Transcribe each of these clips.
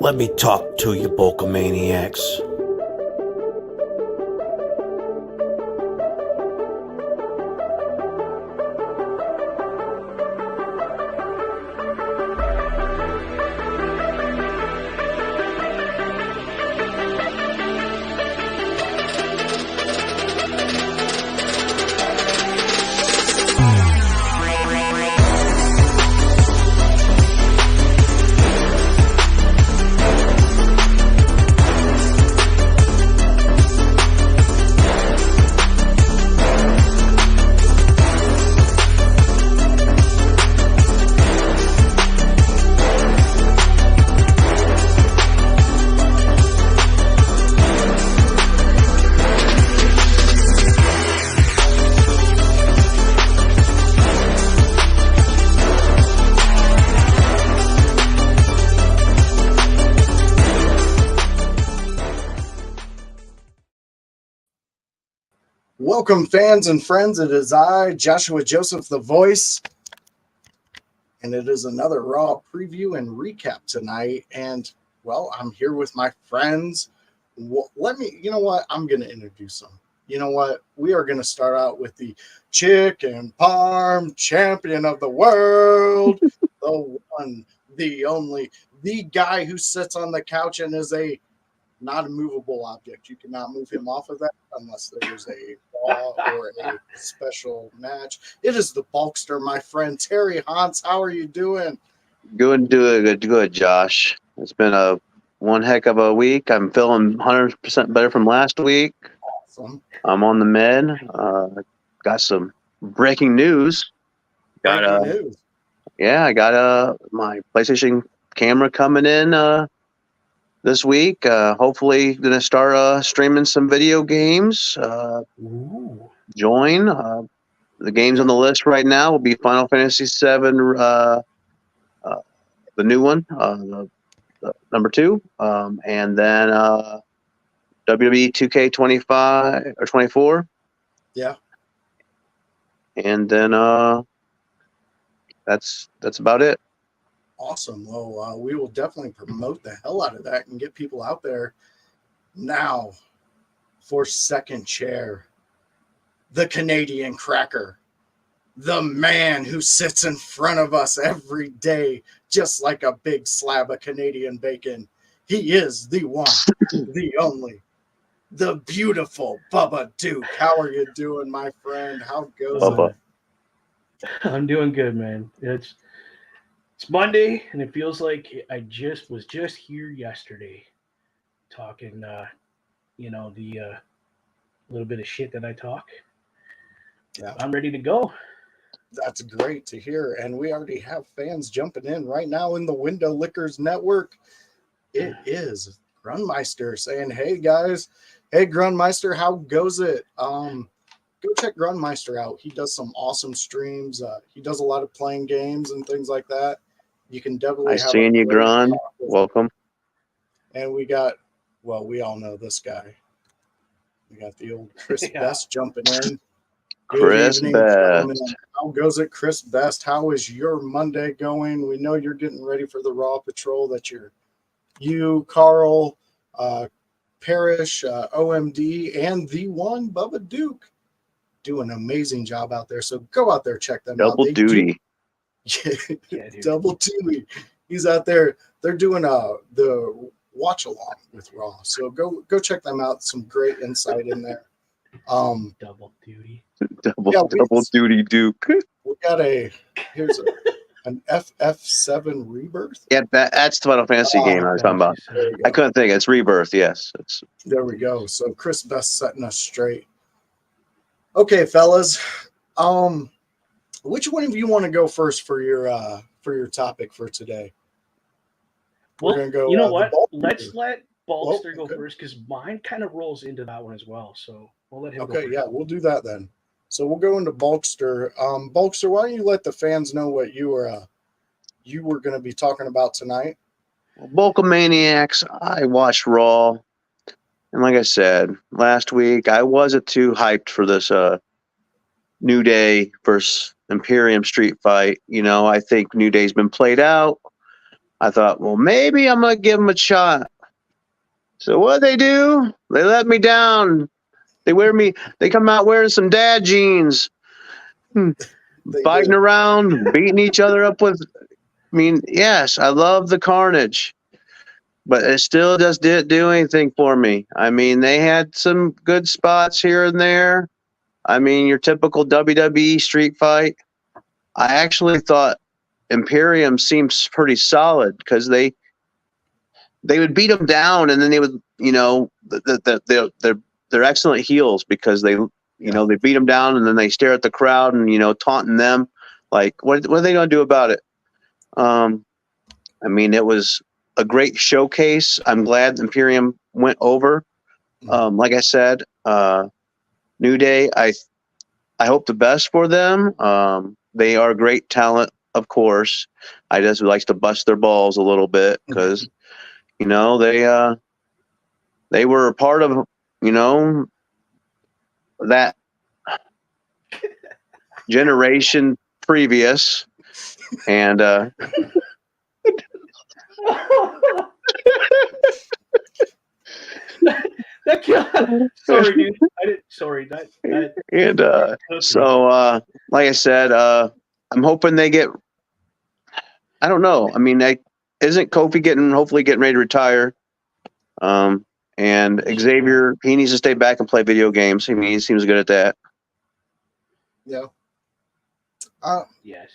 Let me talk to you, Bulkamaniacs. Welcome, fans and friends. It is I, Joshua Joseph, the voice, and it is another Raw preview and recap tonight. And, well, I'm here with my friends. You know what? I'm going to introduce them. You know what? We are going to start out with the chicken parm champion of the world, the one, the only, the guy who sits on the couch and is a not a movable object. You cannot move him off of that unless there's a Raw or a special match. It is the Bulkster, my friend Terry Hans. How are you doing? Good, Josh. It's been one heck of a week. I'm feeling 100% better from last week. Awesome. I'm on the mend. Got some breaking news. Breaking news. Yeah, I got my PlayStation camera coming in this week. Hopefully going to start streaming some video games. Join. The games on the list right now will be Final Fantasy VII, the new one, the number 2, and then WWE 2K25 or 24. Yeah. And then that's about it. Awesome. Well, we will definitely promote the hell out of that and get people out there. Now, for second chair, the Canadian Cracker, the man who sits in front of us every day, just like a big slab of Canadian bacon. He is the one, the only, the beautiful Bubba Duke. How are you doing, my friend? How goes Bubba. it? I'm doing good, man. It's Monday, and it feels like I was just here yesterday talking, the little bit of shit that I talk. Yeah, I'm ready to go. That's great to hear. And we already have fans jumping in right now in the Window Lickers Network. It is Grunmeister saying, hey, guys. Hey, Grunmeister, how goes it? Go check Grunmeister out. He does some awesome streams. He does a lot of playing games and things like that. You can definitely Nice seeing you, Grun. Welcome. And we got, well, we all know this guy. We got the old Chris Best jumping in. Chris Best. How goes it, Chris Best? How is your Monday going? We know you're getting ready for the Raw Patrol. That you, Carl, Parrish, OMD, and the one, Bubba Duke, do an amazing job out there. So go out there, check them out. Double duty. Double duty. He's out there. They're doing the watch along with Raw. So go check them out. Some great insight in there. Double duty. Double duty Duke. We got here's an FF7 Rebirth. Yeah, that's the Final Fantasy game I was talking about. I couldn't think. It's Rebirth. Yes. There we go. So Chris Best setting us straight. Okay, fellas. Which one of you want to go first for your topic for today? Well, We're gonna go. You know what? Let's let Oh, Balkster go first because mine kind of rolls into that one as well. So we'll let him go Okay, first. yeah, we'll do that then. So we'll go into Bulkster. Bulkster, why don't you let the fans know what you were going to be talking about tonight? Bulkamaniacs. I watched Raw, and like I said last week, I wasn't too hyped for this New Day versus Imperium street fight. You know, I think New Day's been played out. I thought, well, maybe I'm gonna give them a shot. So what they do? They let me down. They come out wearing some dad jeans, They fighting did. around, beating each other up with. I mean, yes, I love the carnage, but it still just didn't do anything for me. I mean, they had some good spots here and there. I mean, your typical WWE street fight. I actually thought Imperium seems pretty solid because they would beat them down, and then they would, they're excellent heels because they beat them down, and then they stare at the crowd and taunting them, like what are they going to do about it? I mean, it was a great showcase. I'm glad Imperium went over. Like I said, New Day, I hope the best for them. They are great talent, of course. I just like to bust their balls a little bit because they were a part of that generation previous, and that sorry, dude. I didn't. Sorry, that. and so like I said, I'm hoping they get. I don't know. I mean, isn't Kofi hopefully getting ready to retire? And Xavier, he needs to stay back and play video games. I mean, he seems good at that. Yeah. Yes.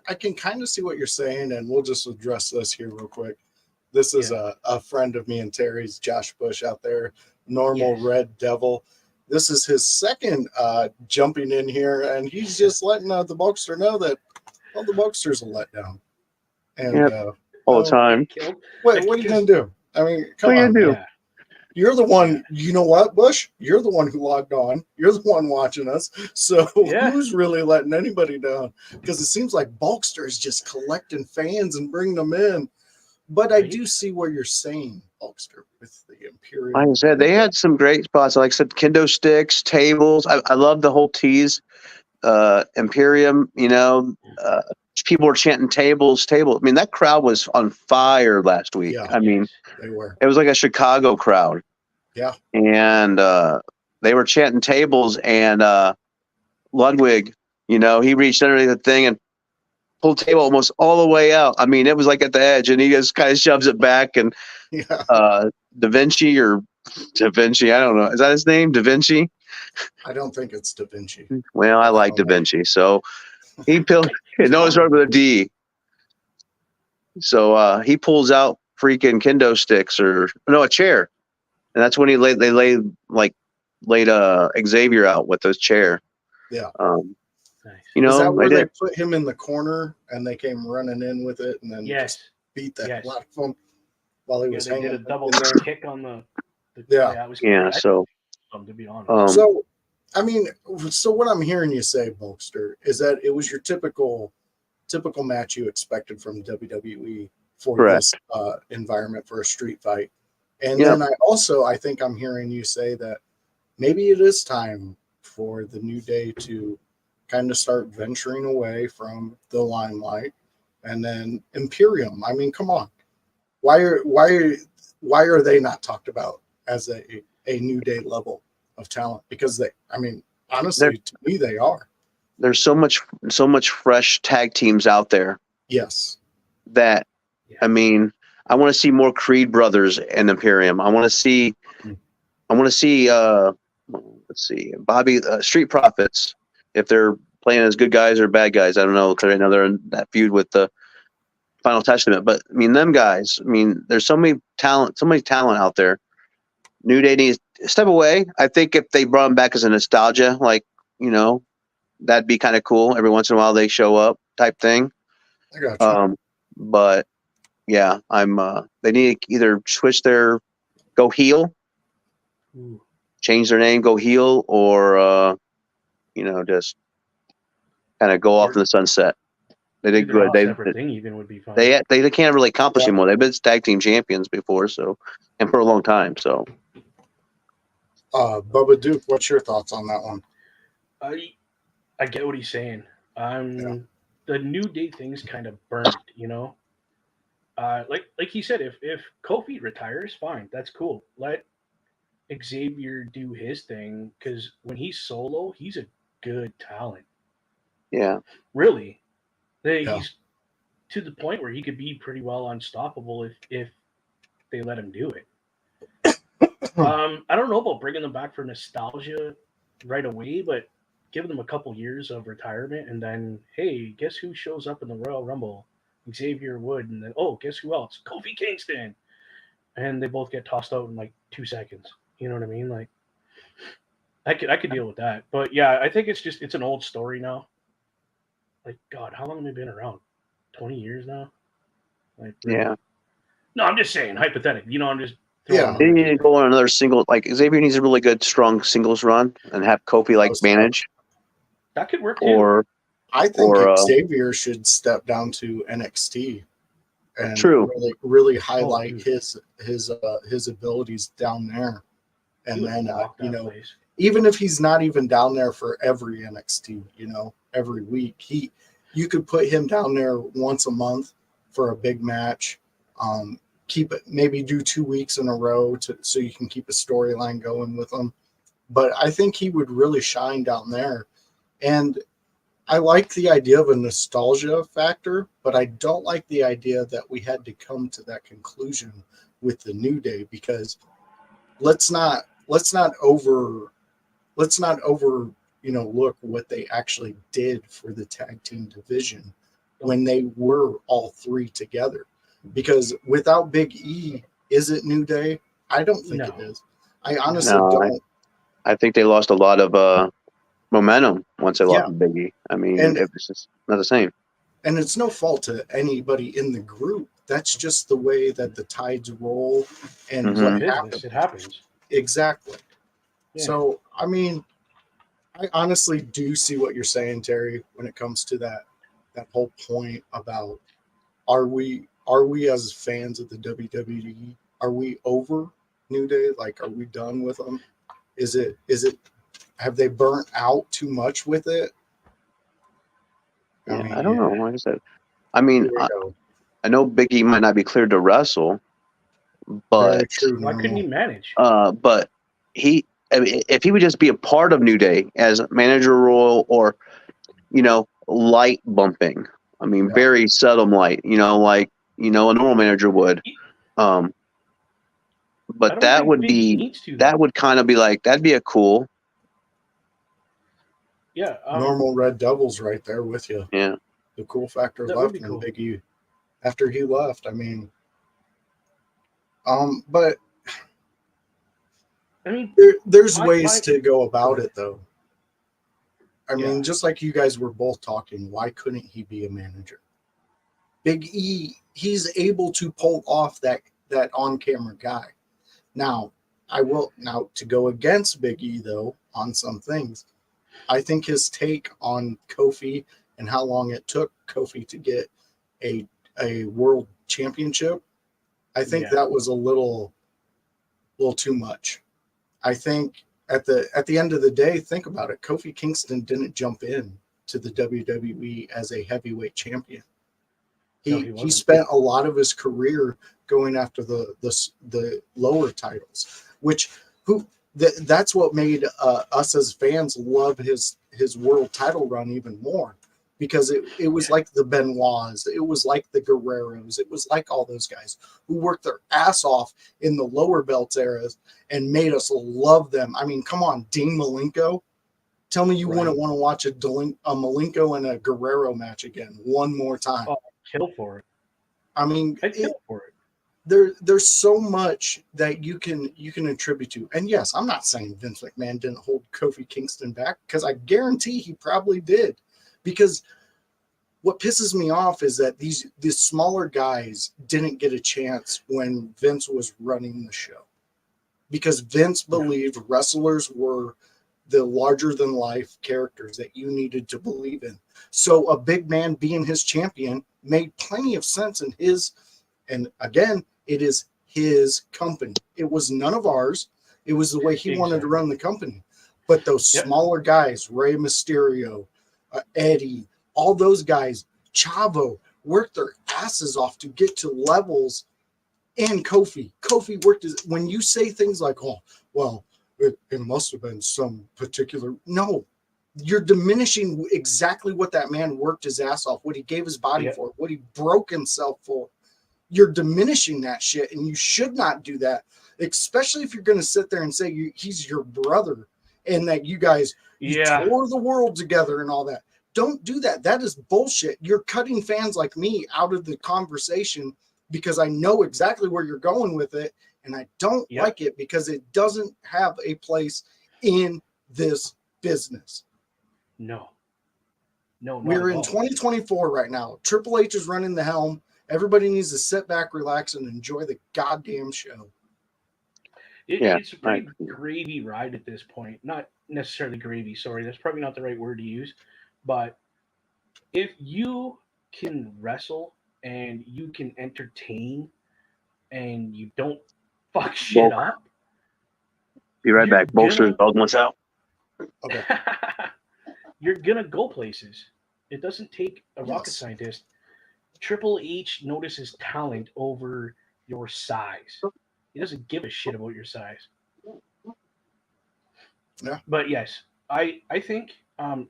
I can kind of see what you're saying, and we'll just address this here real quick. This is a friend of me and Terry's, Josh Bush out there, normal Red Devil. This is his second jumping in here, and he's just letting the Bulkster know that, well, the Bulkster's a letdown. And all the time. What are you going to do? I mean, come on. Do? Yeah. You're the one, you know what, Bush? You're the one who logged on. You're the one watching us. So who's really letting anybody down? Because it seems like Bulkster is just collecting fans and bringing them in. But I do see where you're saying, Bulkster, with the Imperial. Like I said, they had some great spots. Like I said, kendo sticks, tables. I love the whole tease. Imperium, people were chanting tables. I mean, that crowd was on fire last week. Yeah, I mean, they were. It was like a Chicago crowd. Yeah. And they were chanting tables, and Ludwig, he reached under the thing and pulled the table almost all the way out. I mean, it was like at the edge, and he just kind of shoves it back. And Da Vinci, I don't know. Is that his name? Da Vinci? I don't think it's Da Vinci. Well, I like Da Vinci. So he pilled. No, it's right with a D. So he pulls out freaking kendo sticks, or no, a chair, and that's when they laid Xavier out with this chair. Yeah. Is that where they put him in the corner and they came running in with it and then just beat that platform while he was hanging? They did a double kick on the So to be honest. So I mean, so what I'm hearing you say, Bulkster, is that it was your typical match you expected from WWE for this environment for a street fight. And then I think I'm hearing you say that maybe it is time for the New Day to kind of start venturing away from the limelight. And then Imperium, I mean, come on. Why are they not talked about as a New Day level of talent? Because honestly, to me, they are. There's so much fresh tag teams out there. Yes. That, I mean, I want to see more Creed brothers and Imperium. I want to see, let's see, Bobby, Street Profits, if they're playing as good guys or bad guys. I don't know, because I know they're in that feud with the Final Testament. But I mean, them guys. I mean, there's so much talent out there. New Day needs to step away. I think if they brought them back as a nostalgia, like that'd be kind of cool. Every once in a while they show up, type thing. I got you. But yeah, they need to either go heel, change their name, go heel, or just kind of go off in the sunset. They did good. Separate thing even would be fine. They can't really accomplish anymore. They've been tag team champions before, and for a long time. So, Bubba Duke, what's your thoughts on that one? I get what he's saying. The New Day thing's kind of burnt, like he said, if Kofi retires, fine, that's cool. Let Xavier do his thing because when he's solo, he's a good talent. Yeah. Really, Yeah. he's to the point where he could be pretty well unstoppable if they let him do it. I don't know about bringing them back for nostalgia right away, but giving them a couple years of retirement and then, hey, guess who shows up in the Royal Rumble? Xavier Wood, and then guess who else? Kofi Kingston, and they both get tossed out in like 2 seconds. You know what I mean? Like, I could deal with that, but yeah, I think it's an old story now. Like, God, how long have they been around? 20 years now. Like, really? Yeah. No, I'm just saying, hypothetically. I'm just Yeah. They throwing need to go on another single. Like Xavier needs a really good, strong singles run and have Kofi like Most manage, that could work too. or I think Or, Xavier should step down to NXT and True. really highlight dude. his abilities down there. He And would then rock that place. even if he's not even down there for every NXT, every week, you could put him down there once a month for a big match. Keep it, maybe do 2 weeks in a row so you can keep a storyline going with him. But I think he would really shine down there. And I like the idea of a nostalgia factor, but I don't like the idea that we had to come to that conclusion with the New Day, because let's not over look what they actually did for the tag team division when they were all three together. Because without Big E, is it New Day? I don't think it is. I honestly don't. I think they lost a lot of momentum once they lost Biggie. I mean, And- it was just not the same. And it's no fault to anybody in the group. That's just the way that the tides roll and Mhm. what Business, happens. it happens. Exactly. Yeah. So, I mean, I honestly do see what you're saying, Terry, when it comes to that whole point about are we as fans of the WWE, are we over New Day? Like, are we done with them? Is it have they burnt out too much with it? Yeah, mean, I don't know. Like I said, I mean, here we go. I know Biggie might not be cleared to wrestle, but Very true. Why couldn't he No. manage? but I mean, if he would just be a part of New Day as manager role or light bumping. I mean, Yeah. very subtle light. Like a normal manager would. I But don't that think would Big E be needs to, that though. would kind of be like that'd be a cool. Yeah. Normal Red Devils right there with you. Yeah. The cool factor That would left be in cool. Big E after he left. I mean, but I mean, there's ways to go about it, though. I mean, Yeah. just like you guys were both talking, why couldn't he be a manager? Big E, he's able to pull off that on-camera guy. Now, to go against Big E, though, on some things, I think his take on Kofi and how long it took Kofi to get a world championship, I think Yeah. that was a little too much. I think at the end of the day, think about it. Kofi Kingston didn't jump in to the WWE as a heavyweight champion. No, He wasn't. spent a lot of his career going after the lower titles, that's what made us as fans love his world title run even more, because it was like the Benoits, it was like the Guerreros, it was like all those guys who worked their ass off in the lower belts eras and made us love them. I mean, come on, Dean Malenko. Tell me you wouldn't want to watch a Malenko and a Guerrero match again one more time. Oh, I'd kill for it. I mean, I'd kill for it. there's so much that you can attribute to. And yes, I'm not saying Vince McMahon didn't hold Kofi Kingston back, because I guarantee he probably did. Because what pisses me off is that these smaller guys didn't get a chance when Vince was running the show, because Vince believed wrestlers were the larger than life characters that you needed to believe in. So a big man being his champion made plenty of sense in his, and again, it is his company. It was none of ours. It was the way he wanted to run the company. But those smaller guys, Rey Mysterio, Eddie, all those guys, Chavo, worked their asses off to get to levels. And Kofi worked when you say things like, oh, well, it must have been some particular. No, you're diminishing exactly what that man worked his ass off, what he gave his body for, what he broke himself for. You're diminishing that shit, and you should not do that, especially if you're going to sit there and say he's your brother and that you guys tore the world together and all that. Don't do that. That is bullshit. You're cutting fans like me out of the conversation because I know exactly where you're going with it, and I don't like it because it doesn't have a place in this business. No, we're in 2024 right now. Triple H is running the helm. Everybody needs to sit back, relax, and enjoy the goddamn show. It's a pretty gravy ride at this point. Not necessarily gravy, sorry. That's probably not the right word to use. But if you can wrestle and you can entertain and you don't fuck shit up. Be right back. Bolster's dog wants out. Okay. You're going to go places. It doesn't take a rocket scientist. Triple H notices talent over your size. He doesn't give a shit about your size. Yeah. But yes, I think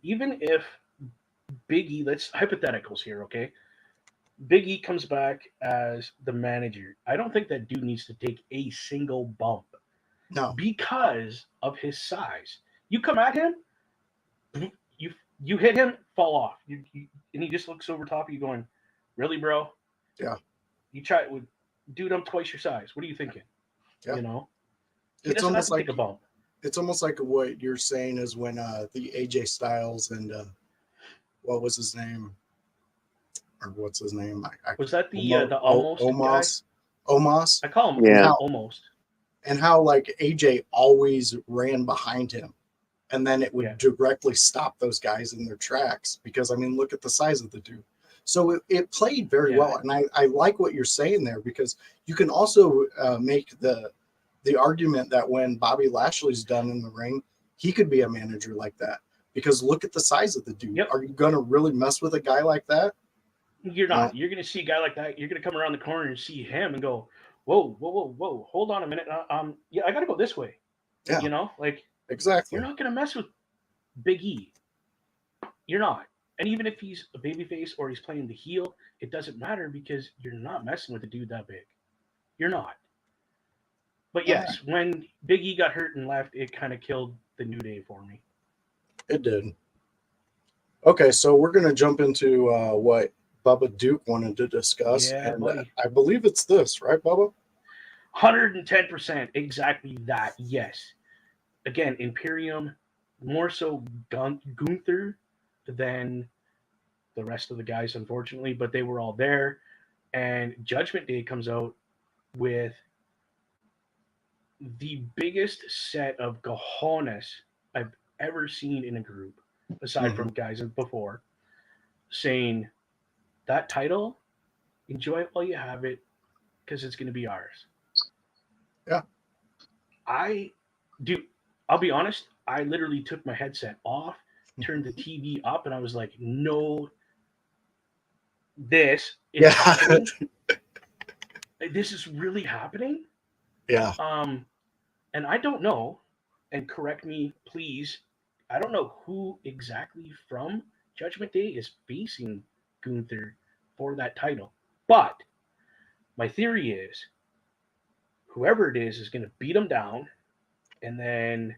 even if Big E, let's hypotheticals here, okay? Big E comes back as the manager. I don't think that dude needs to take a single bump. No. Because of his size. You come at him, you hit him, fall off. And he just looks over top of you going, really, bro? Yeah. You try with dude, I'm twice your size. What are you thinking? Yeah. You know? It's almost like take a bump. It's almost like what you're saying is when the AJ Styles and what was his name? Or what's his name? Was that the almost Omos? guy? Omos? I call him almost. And how like AJ always ran behind him. And then it would directly stop those guys in their tracks because, I mean, look at the size of the dude. So it played very well. And I like what you're saying there because you can also make the argument that when Bobby Lashley's done in the ring, he could be a manager like that because look at the size of the dude. Yep. Are you going to really mess with a guy like that? You're not. You're going to see a guy like that. You're going to come around the corner and see him and go, whoa. Hold on a minute. I got to go this way. Yeah. You know, like. Exactly. You're not going to mess with Big E. You're not. And even if he's a babyface or he's playing the heel, it doesn't matter because you're not messing with a dude that big. You're not. But yes, when Big E got hurt and left, it kind of killed the New Day for me. It did. Okay, so we're going to jump into what Bubba Duke wanted to discuss. Yeah, and I believe it's this, right, Bubba? 110%. Exactly that. Yes. Again, Imperium, more so Gunther than the rest of the guys, unfortunately, but they were all there. And Judgment Day comes out with the biggest set of cojones I've ever seen in a group, aside from guys before, saying that title, enjoy it while you have it, because it's going to be ours. Yeah. I'll be honest, I literally took my headset off, turned the TV up, and I was like, no, this is happening. This is really happening? Yeah. And I don't know, and correct me, please, I don't know who exactly from Judgment Day is facing Gunther for that title. But my theory is whoever it is going to beat him down, and then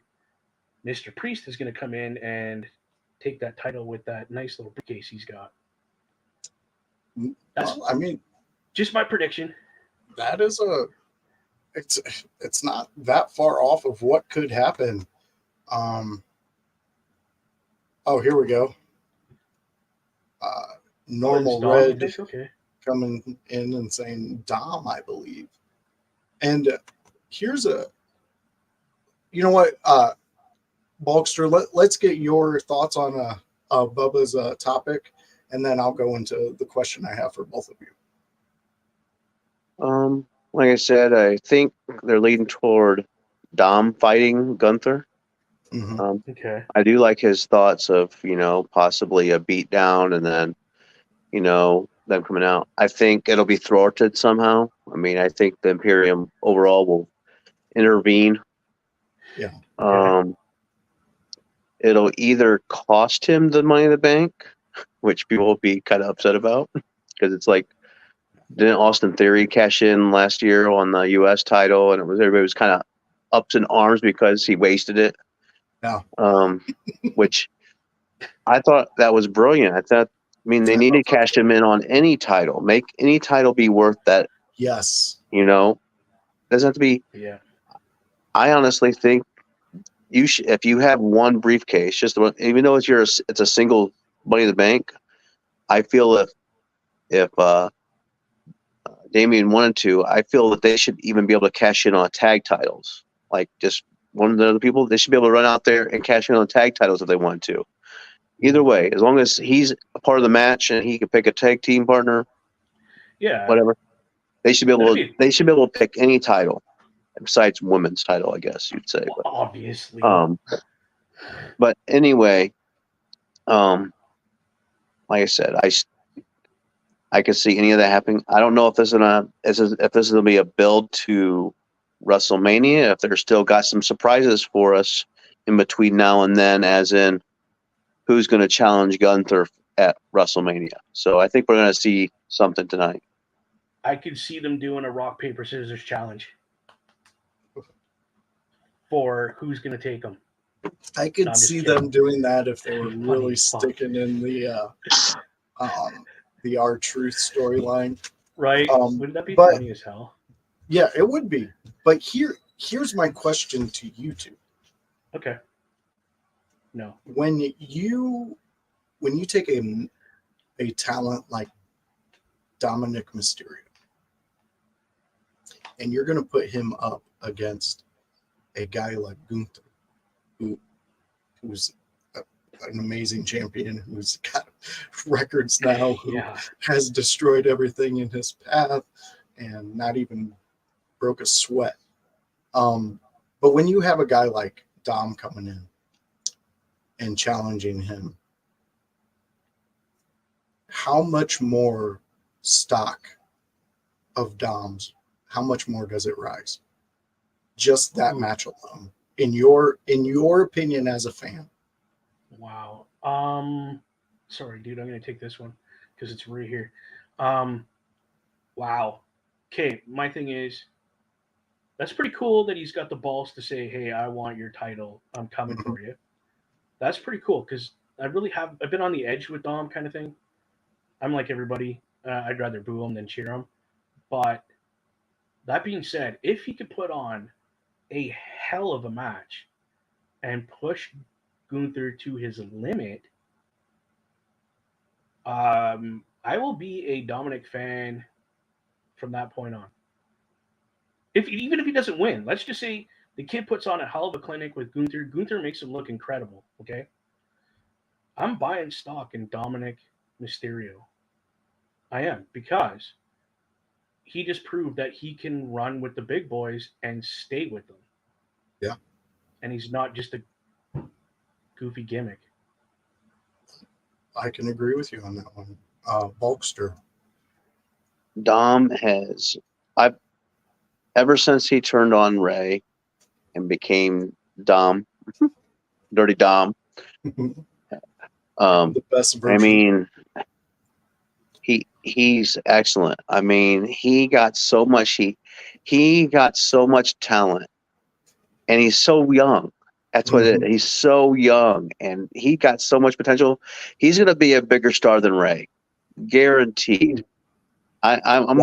Mr. Priest is going to come in and take that title with that nice little briefcase he's got. That's, I mean, just my prediction. That is it's not that far off of what could happen. Here we go. Normal Red coming in and saying Dom, I believe. And here's you know what, Bulkster, let's get your thoughts on Bubba's topic, and then I'll go into the question I have for both of you. Like I said, I think they're leading toward Dom fighting Gunther. Okay. I do like his thoughts of, possibly a beatdown and then, them coming out. I think it'll be thwarted somehow. I mean, I think the Imperium overall will intervene. Yeah. It'll either cost him the Money in the Bank, which people will be kind of upset about, because it's like, didn't Austin Theory cash in last year on the U.S. title, and everybody was kind of ups in arms because he wasted it. Yeah. Which I thought that was brilliant. They need to cash him in on any title, make any title be worth that. Yes. Doesn't have to be. Yeah. I honestly think if you have one briefcase, just the one, even though it's a single Money in the Bank, I feel if Damian wanted to, I feel that they should even be able to cash in on tag titles. Like just one of the other people, they should be able to run out there and cash in on tag titles if they want to. Either way, as long as he's a part of the match and he can pick a tag team partner, whatever, they should be able to pick any title besides women's title, I guess you'd say. But, obviously. But anyway, like I said, I could see any of that happening. I don't know if this is gonna be a build to WrestleMania, if they're still got some surprises for us in between now and then, as in who's going to challenge Gunther at WrestleMania. So I think we're going to see something tonight. I could see them doing a rock, paper, scissors challenge for who's going to take them. I could see them doing that if they were really sticking in the R-Truth storyline. Right. Wouldn't that be funny as hell? Yeah, it would be. But here's my question to you two. Okay. No. When you take a talent like Dominic Mysterio and you're going to put him up against a guy like Gunther, who's an amazing champion, who's got records now, who has destroyed everything in his path and not even broke a sweat. But when you have a guy like Dom coming in and challenging him, how much more stock of Dom's, how much more does it rise? Just that match alone, in your opinion as a fan. Wow. Sorry, dude, I'm gonna take this one because it's right here. Wow. Okay, my thing is, that's pretty cool that he's got the balls to say, "Hey, I want your title. I'm coming for you." That's pretty cool because I've been on the edge with Dom kind of thing. I'm like everybody. I'd rather boo him than cheer him. But that being said, if he could put on a hell of a match and push Gunther to his limit, I will be a Dominic fan from that point on. Even if he doesn't win, let's just say the kid puts on a hell of a clinic with Gunther. Gunther makes him look incredible, okay? I'm buying stock in Dominic Mysterio. I am, because he just proved that he can run with the big boys and stay with them. Yeah. And he's not just a goofy gimmick. I can agree with you on that one. Bulkster. Dom ever since he turned on Ray and became Dom, Dirty Dom. The best version. I mean, he's excellent. I mean, he got so much talent, and he's so young. That's what it is. He's so young, and he got so much potential. He's going to be a bigger star than Ray, guaranteed. I'm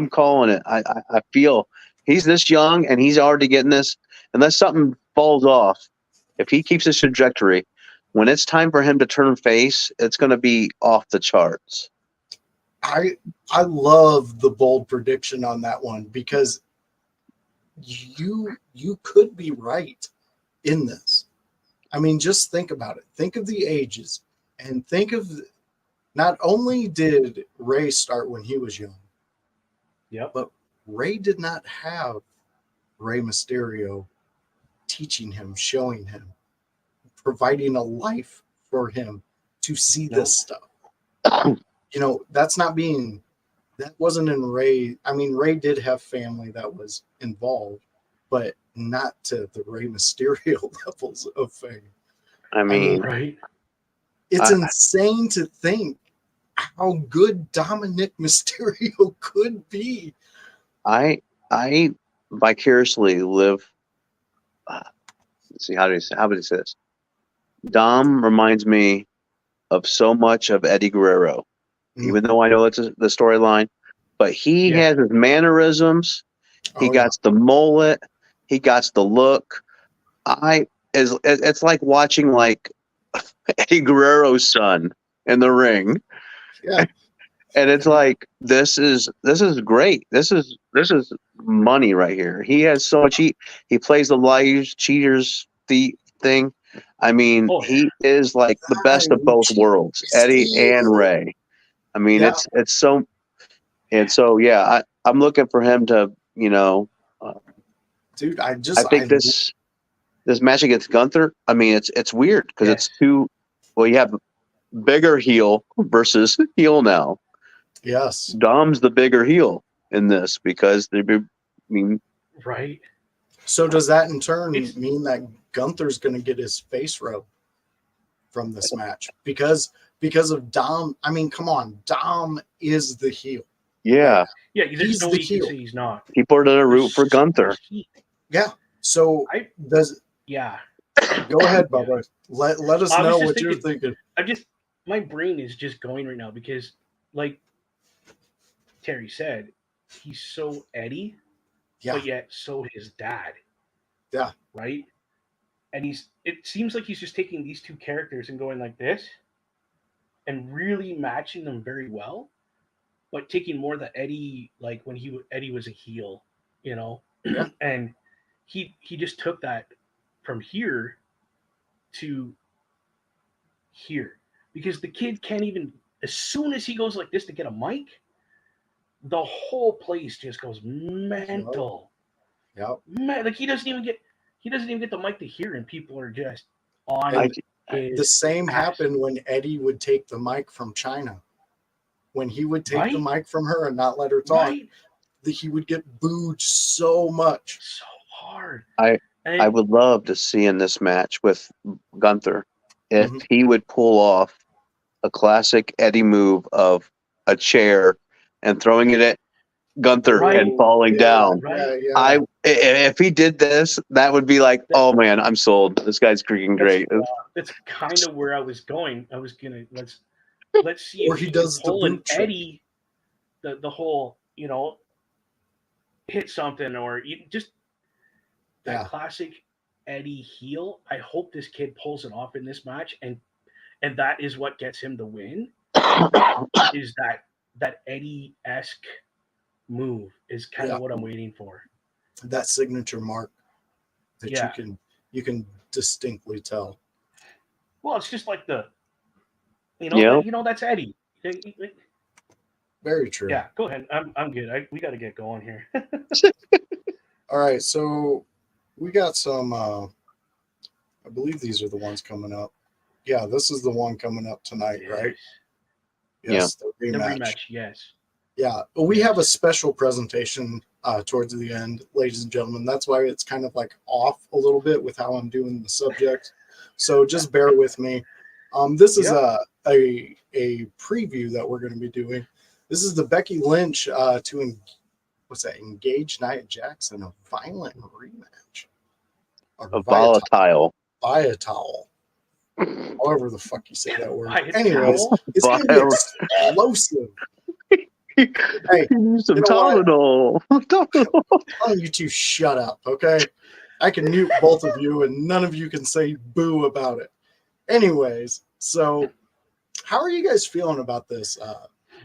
calling it. I feel he's this young and he's already getting this. Unless something falls off, if he keeps his trajectory, when it's time for him to turn face, it's going to be off the charts. I love the bold prediction on that one, because you could be right in this. I mean, just think about it. Think of the ages, and think of, not only did Ray start when he was young, but Ray did not have Rey Mysterio teaching him, showing him, providing a life for him to see this stuff. that's not being, that wasn't in Ray. I mean, Ray did have family that was involved, but not to the Rey Mysterio levels of fame. I mean, Right. It's I- insane to think how good Dominic Mysterio could be. I vicariously live. Let's see, how would I say this? Dom reminds me of so much of Eddie Guerrero, even though I know it's the storyline. But he Yeah. has his mannerisms. He Oh, yeah. got the mullet. He got the look. It's like watching like Eddie Guerrero's son in the ring. Yeah. And it's like this is great. This is money right here. He has so much. He plays the liars, cheaters, the thing. I mean, Oh, he is like the best of both worlds, Eddie and Ray. I mean, Yeah. it's so, and so yeah. I'm looking for him to, Dude, I think this match against Gunther. I mean, it's weird because it's two. Well, you have bigger heel versus heel now. Yes. Dom's the bigger heel in this because right. So does that in turn It's- mean that Gunther's going to get his face rubbed from this match because of Dom? I mean, come on, Dom is the heel. yeah. Yeah, there's He's no the way you can heel. say he's not. People are gonna root for Gunther. Yeah. So does Yeah. go ahead, Bubba. Let us I was know just what you're thinking. My brain is just going right now because, like Terry said, he's so Eddie, Yeah. but yet so his dad. Yeah. Right? And it seems like he's just taking these two characters and going like this and really matching them very well, but taking more the Eddie, like when Eddie was a heel, Yeah. and he just took that from here to here because the kid can't even, as soon as he goes like this to get a mic, the whole place just goes mental. Yep. Like he doesn't even get the mic to hear, and people are just on his The same ass. happened when Eddie would take the mic from China. When he would take the Right? mic from her and not let her talk, Right? he would get booed so much. So hard. I would love to see in this match with Gunther if Mhm. he would pull off a classic Eddie move of a chair and throwing it at Gunther Right. and falling down. Right. Yeah. If he did this, that would be like, oh man, I'm sold. This guy's freaking great. That's kind of where I was going. I was gonna let's see Or if he he does can pull the an boot trick. Eddie, the whole hit something or just that Yeah. classic Eddie heel. I hope this kid pulls it off in this match, and that is what gets him the win. Is that Eddie-esque move is kind of what I'm waiting for. That signature mark that Yeah. you can distinctly tell. Well, it's just like the that's Eddie. Very true. Yeah, go ahead. I'm good. We got to get going here. All right, so we got some. I believe these are the ones coming up. Yeah, this is the one coming up tonight, right? Yes, the The rematch. rematch, yes. Yeah, we have a special presentation towards the end, ladies and gentlemen. That's why it's kind of like off a little bit with how I'm doing the subject. So just bear with me. This is a preview that we're going to be doing. This is the Becky Lynch to engage Nia Jax in a violent rematch. A volatile. Volatile. However the fuck you say that word. Volatile? Anyways, it's going to be explosive. Hey, some Tylenol. You two shut up, okay? I can mute both of you and none of you can say boo about it. Anyways, so how are you guys feeling about this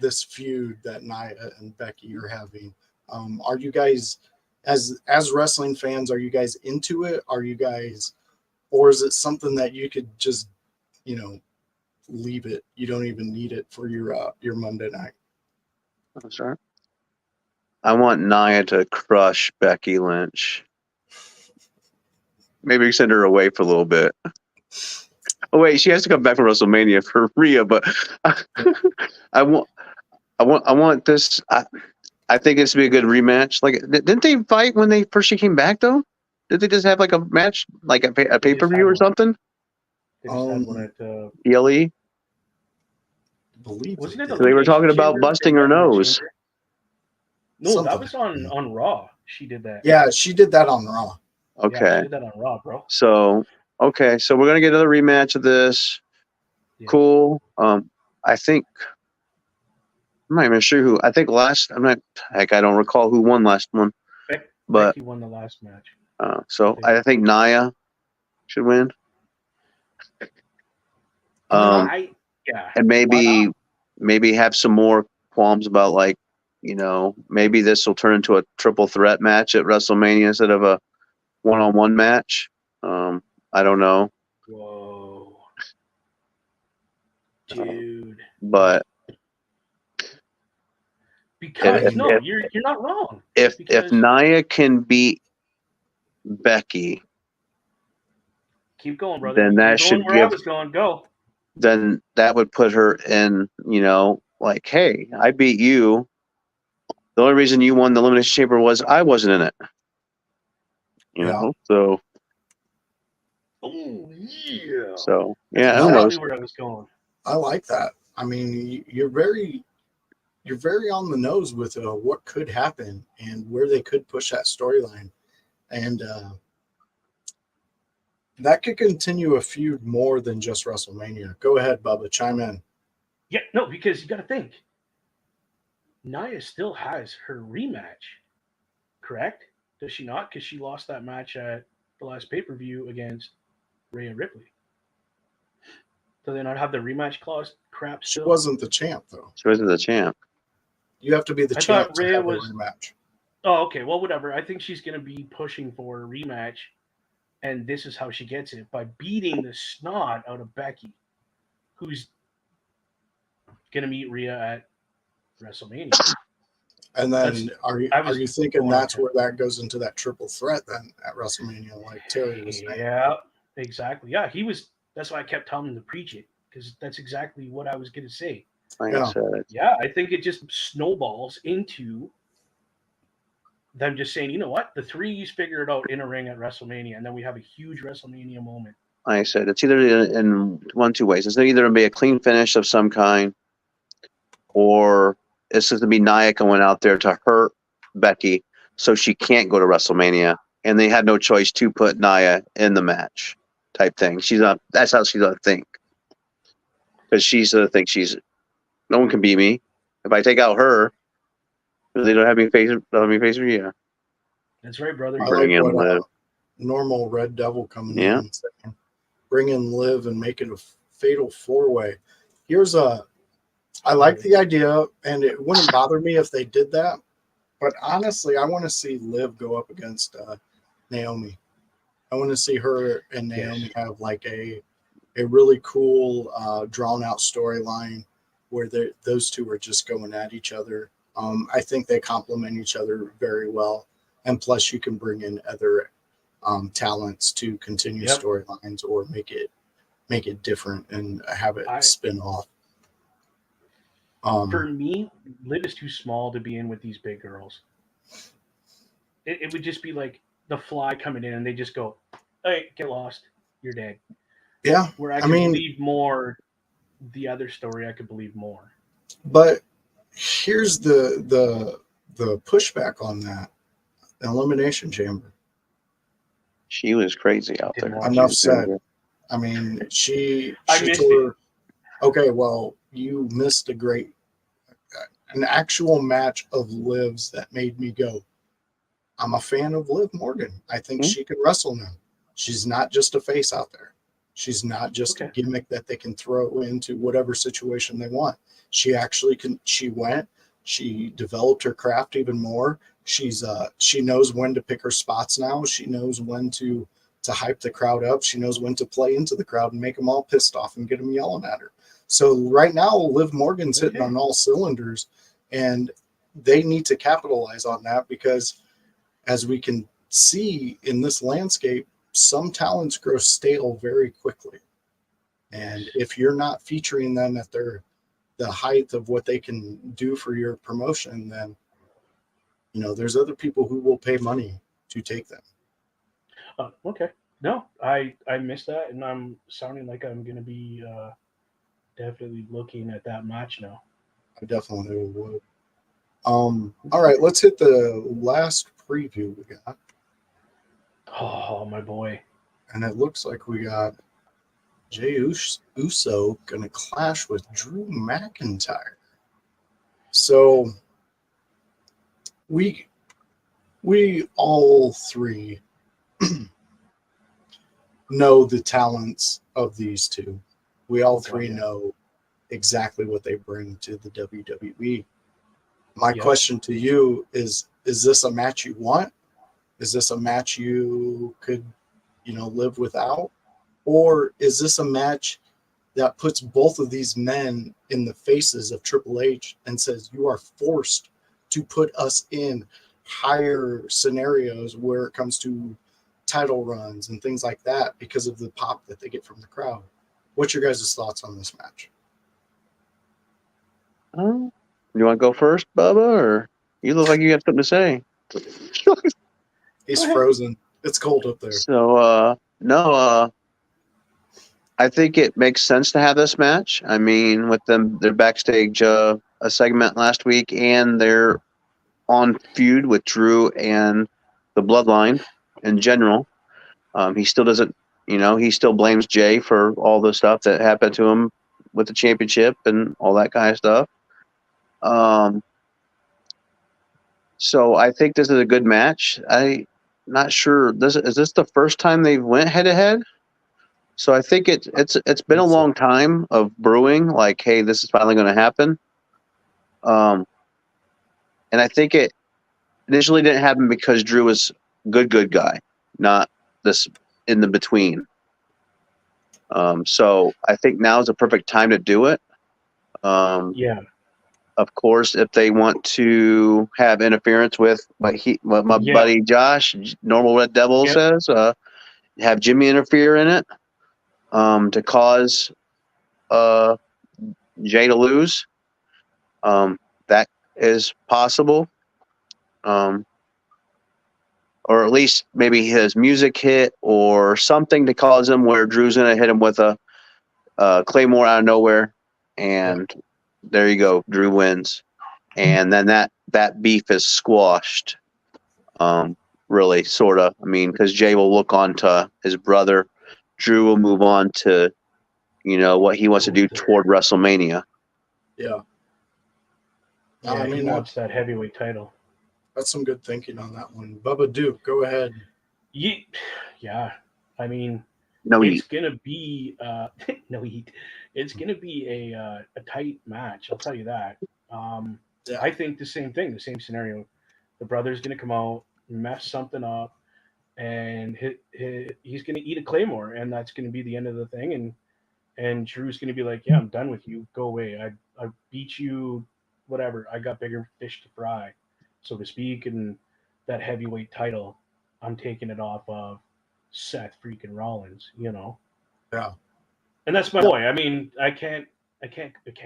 this feud that Nia and Becky are having? Are you guys, as wrestling fans, are you guys into it? Are you guys, or is it something that you could just, leave it? You don't even need it for your Monday night. That's right. I want Nia to crush Becky Lynch. Maybe send her away for a little bit. Oh wait, she has to come back from WrestleMania for Rhea, but I want this. I think this would be a good rematch. Like, didn't they fight when they first she came back though? Did they just have like a match, like a pay-per-view or something? They just had one at ELE. Believe wasn't it So they were Elimination talking about Chamber? busting her nose. No, Something. that was on Raw. She did that. Yeah, she did that on Raw. Okay. Yeah, she did that on Raw, bro. So so we're gonna get another rematch of this. Yeah. Cool. I think I'm not even sure who. I think last. I'm not. Heck, I don't recall who won last one. But Becky won the last match. So I think Nia should win. Yeah. And maybe have some more qualms about, like, maybe this will turn into a triple threat match at WrestleMania instead of a one-on-one match. I don't know. Whoa, dude. But because you're not wrong. If Nia can beat Becky, keep going, brother. then that should where I was going. Go. Then that would put her in, like, hey, I beat you. The only reason you won the Elimination Chamber was I wasn't in it. You know, so. Oh yeah. So That's exactly where I was going. I like that. I mean, you're very on the nose with what could happen and where they could push that storyline, and that could continue a feud more than just WrestleMania. Go ahead, Bubba, chime in. Yeah, no, because you got to think. Nia still has her rematch, correct? Does she not? Because she lost that match at the last pay-per-view against Rhea Ripley. Do they not have the rematch clause crap still? She wasn't the champ, though. She wasn't the champ. You have to be the champ to have a rematch. Oh, okay. Well, whatever. I think she's going to be pushing for a rematch, and this is how she gets it, by beating the snot out of Becky, who's going to meet Rhea at WrestleMania. And then are you thinking that's where that goes into that triple threat then at WrestleMania, like Terry was saying? Yeah, exactly. Yeah, that's why I kept telling him to preach it, because that's exactly what I was going to say. Yeah, I think it just snowballs into them just saying, you know what, the threes figure it out in a ring at WrestleMania, and then we have a huge WrestleMania moment. Like I said, it's either in one, two ways. It's either going to be a clean finish of some kind, or it's going to be Nia going out there to hurt Becky so she can't go to WrestleMania, and they had no choice to put Nia in the match type thing. That's how she's going to think. Because she's going to think no one can beat me. If I take out her, they don't have me face Rhea. That's right, brother. I like what normal Red Devil coming in and saying, bring in Liv and make it a fatal four-way. I like the idea, and it wouldn't bother me if they did that. But honestly, I want to see Liv go up against Naomi. I want to see her and Naomi have like a really cool, drawn-out storyline where those two are just going at each other. I think they complement each other very well. And plus, you can bring in other talents to continue storylines or make it different and have it spin off. For me, Liv is too small to be in with these big girls. It would just be like the Fly coming in and they just go, "Hey, get lost, you're dead." Yeah, where I can believe more. The other story, I could believe more. But here's the pushback on that. Elimination Chamber. She was crazy out there. Enough said. I mean, she tore. Okay, well, you missed an actual match of Liv's that made me go, I'm a fan of Liv Morgan. I think she can wrestle now. She's not just a face out there. She's not just a gimmick that they can throw into whatever situation they want. She actually can. She developed her craft even more. She knows when to pick her spots now. She knows when to hype the crowd up. She knows when to play into the crowd and make them all pissed off and get them yelling at her. So right now, Liv Morgan's hitting on all cylinders, and they need to capitalize on that because, as we can see in this landscape, some talents grow stale very quickly. And Yes. if you're not featuring them at the height of what they can do for your promotion, then there's other people who will pay money to take them. Okay. No, I missed that, and I'm sounding like I'm gonna be definitely looking at that match now. I definitely would. All right, let's hit the last preview we got. Oh, my boy. And it looks like we got Jey Uso going to clash with Drew McIntyre. So we all three know the talents of these two. We all three know exactly what they bring to the WWE. My question to you is this a match you want? Is this a match you could, live without? Or is this a match that puts both of these men in the faces of Triple H and says, you are forced to put us in higher scenarios where it comes to title runs and things like that because of the pop that they get from the crowd? What's your guys' thoughts on this match? You want to go first, Bubba, or you look like you have something to say? He's frozen. It's cold up there. So, no, I think it makes sense to have this match. I mean, with their backstage a segment last week, and they're on feud with Drew and the Bloodline in general. He still doesn't, he still blames Jay for all the stuff that happened to him with the championship and all that kind of stuff. So I think this is a good match. I'm not sure. Is this the first time they went head to head? So I think it's been a long time of brewing. Like, hey, this is finally going to happen. And I think it initially didn't happen because Drew was good guy, not this in the between. So I think now is a perfect time to do it. Yeah. Of course, if they want to have interference with what my buddy Josh, Normal Red Devil, says, have Jimmy interfere in it to cause Jay to lose. That is possible. Or at least maybe his music hit or something to cause him where Drew's going to hit him with a Claymore out of nowhere. And there you go. Drew wins. And then that beef is squashed. Really, sort of. I mean, because Jay will look on to his brother. Drew will move on to, what he wants to do toward WrestleMania. Yeah. Yeah, I mean, he wants that heavyweight title. That's some good thinking on that one. Bubba Duke, go ahead. Yeah. I mean, it's gonna be no heat. It's gonna be a tight match. I'll tell you that. I think the same thing, the same scenario. The brother's gonna come out, mess something up, and he's gonna eat a claymore, and that's gonna be the end of the thing. And Drew's gonna be like, "Yeah, I'm done with you. Go away. I beat you. Whatever. I got bigger fish to fry, so to speak." And that heavyweight title, I'm taking it off of Seth freaking Rollins. Yeah. And that's my boy. I mean, I can't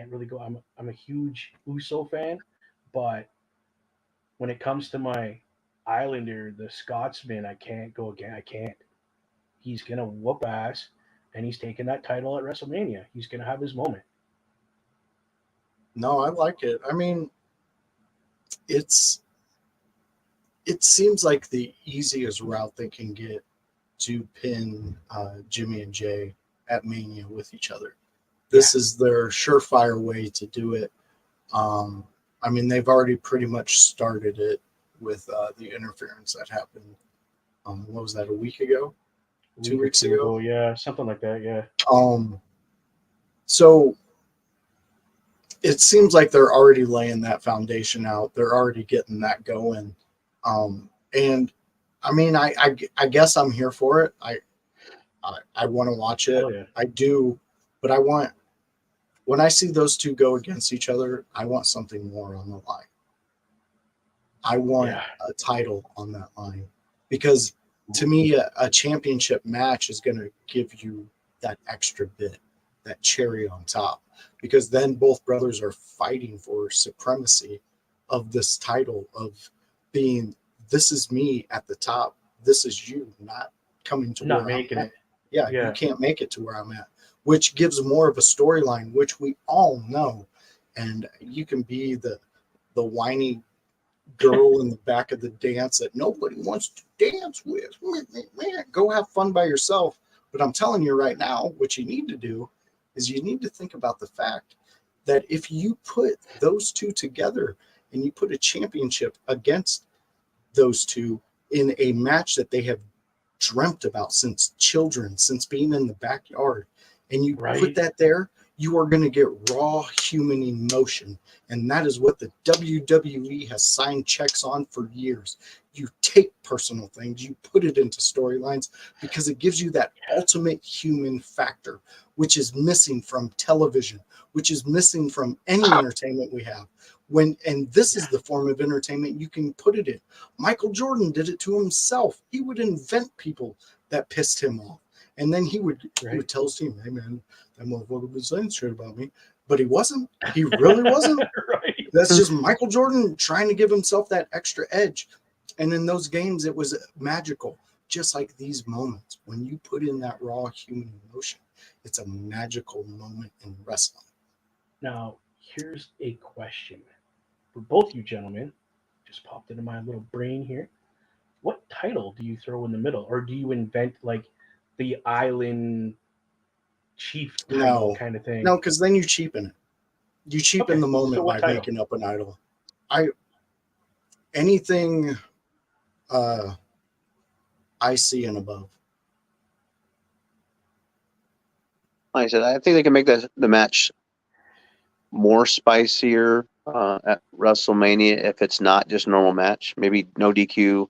really go. I'm a huge Uso fan, but when it comes to my Islander, the Scotsman, I can't go again. I can't. He's gonna whoop ass, and he's taking that title at WrestleMania. He's gonna have his moment. No, I like it. I mean, it seems like the easiest route they can get to pin Jimmy and Jay at Mania with each other. This is their surefire way to do it. I mean, they've already pretty much started it with the interference that happened. What was that, a week ago? 2 weeks ago? Yeah, something like that, yeah. So it seems like they're already laying that foundation out. They're already getting that going. And I mean, I guess I'm here for it. I want to watch it. Yeah. I do, but when I see those two go against each other, I want something more on the line. I want a title on that line because to me, a championship match is going to give you that extra bit. that cherry on top, because then both brothers are fighting for supremacy of this title of being, this is me at the top, this is you not coming to Not where making I'm at. it. Yeah, Yeah. you can't make it to where I'm at, which gives more of a storyline, which we all know. And you can be the whiny girl in the back of the dance that nobody wants to dance with. Go have fun by yourself. But I'm telling you right now, what you need to do is you need to think about the fact that if you put those two together and you put a championship against those two in a match that they have dreamt about since children, since being in the backyard, and you put that there, you are going to get raw human emotion. And that is what the WWE has signed checks on for years. You take personal things, you put it into storylines because it gives you that ultimate human factor, which is missing from television, which is missing from any entertainment we have. And this is the form of entertainment you can put it in. Michael Jordan did it to himself. He would invent people that pissed him off. And then he would tell his team, hey man, that motherfucker was saying shit about me. But he wasn't. He really wasn't. That's just Michael Jordan trying to give himself that extra edge. And in those games, it was magical. Just like these moments. When you put in that raw human emotion, it's a magical moment in wrestling. Now, here's a question for both you gentlemen. Just popped into my little brain here. What title do you throw in the middle? Or do you invent like the island chief title kind of thing? No, because then you cheapen it. You cheapen the moment by making up an idol. Anything IC and above. Like I said, I think they can make the match more spicier at WrestleMania if it's not just a normal match. Maybe no DQ.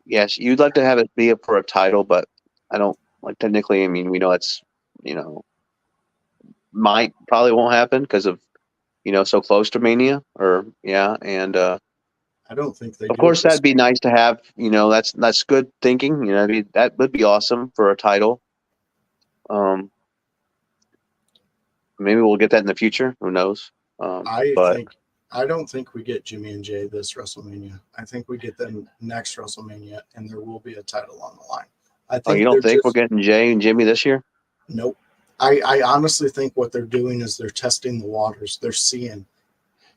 Yes, you'd like to have it be up for a title, but I don't like technically. I mean, we know it's probably won't happen because of so close to Mania and I don't think they. Of course, that'd be nice to have. That's good thinking. That would be awesome for a title. Maybe we'll get that in the future. Who knows? I don't think we get Jimmy and Jay this WrestleMania. I think we get them next WrestleMania, and there will be a title on the line. I think. You don't think we're getting Jay and Jimmy this year? Nope. I honestly think what they're doing is they're testing the waters. They're seeing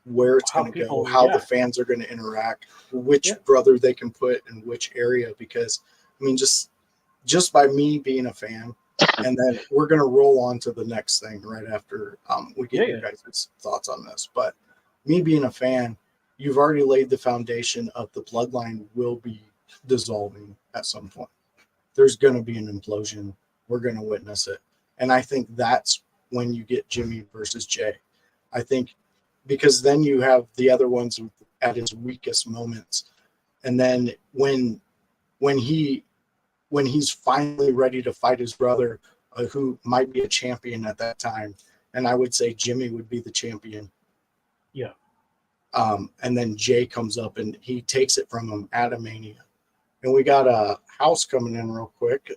where it's going to go, how the fans are going to interact, which brother they can put in which area. Because I mean, just by me being a fan, and then we're going to roll on to the next thing right after we get your guys' thoughts on this. But me being a fan, you've already laid the foundation of the bloodline will be dissolving at some point. There's going to be an implosion. We're going to witness it. And I think that's when you get Jimmy versus Jay. I think because then you have the other ones at his weakest moments. And then when he's finally ready to fight his brother, who might be a champion at that time, and I would say Jimmy would be the champion. Yeah. And then Jay comes up and he takes it from him at a Mania. And we got a House coming in real quick,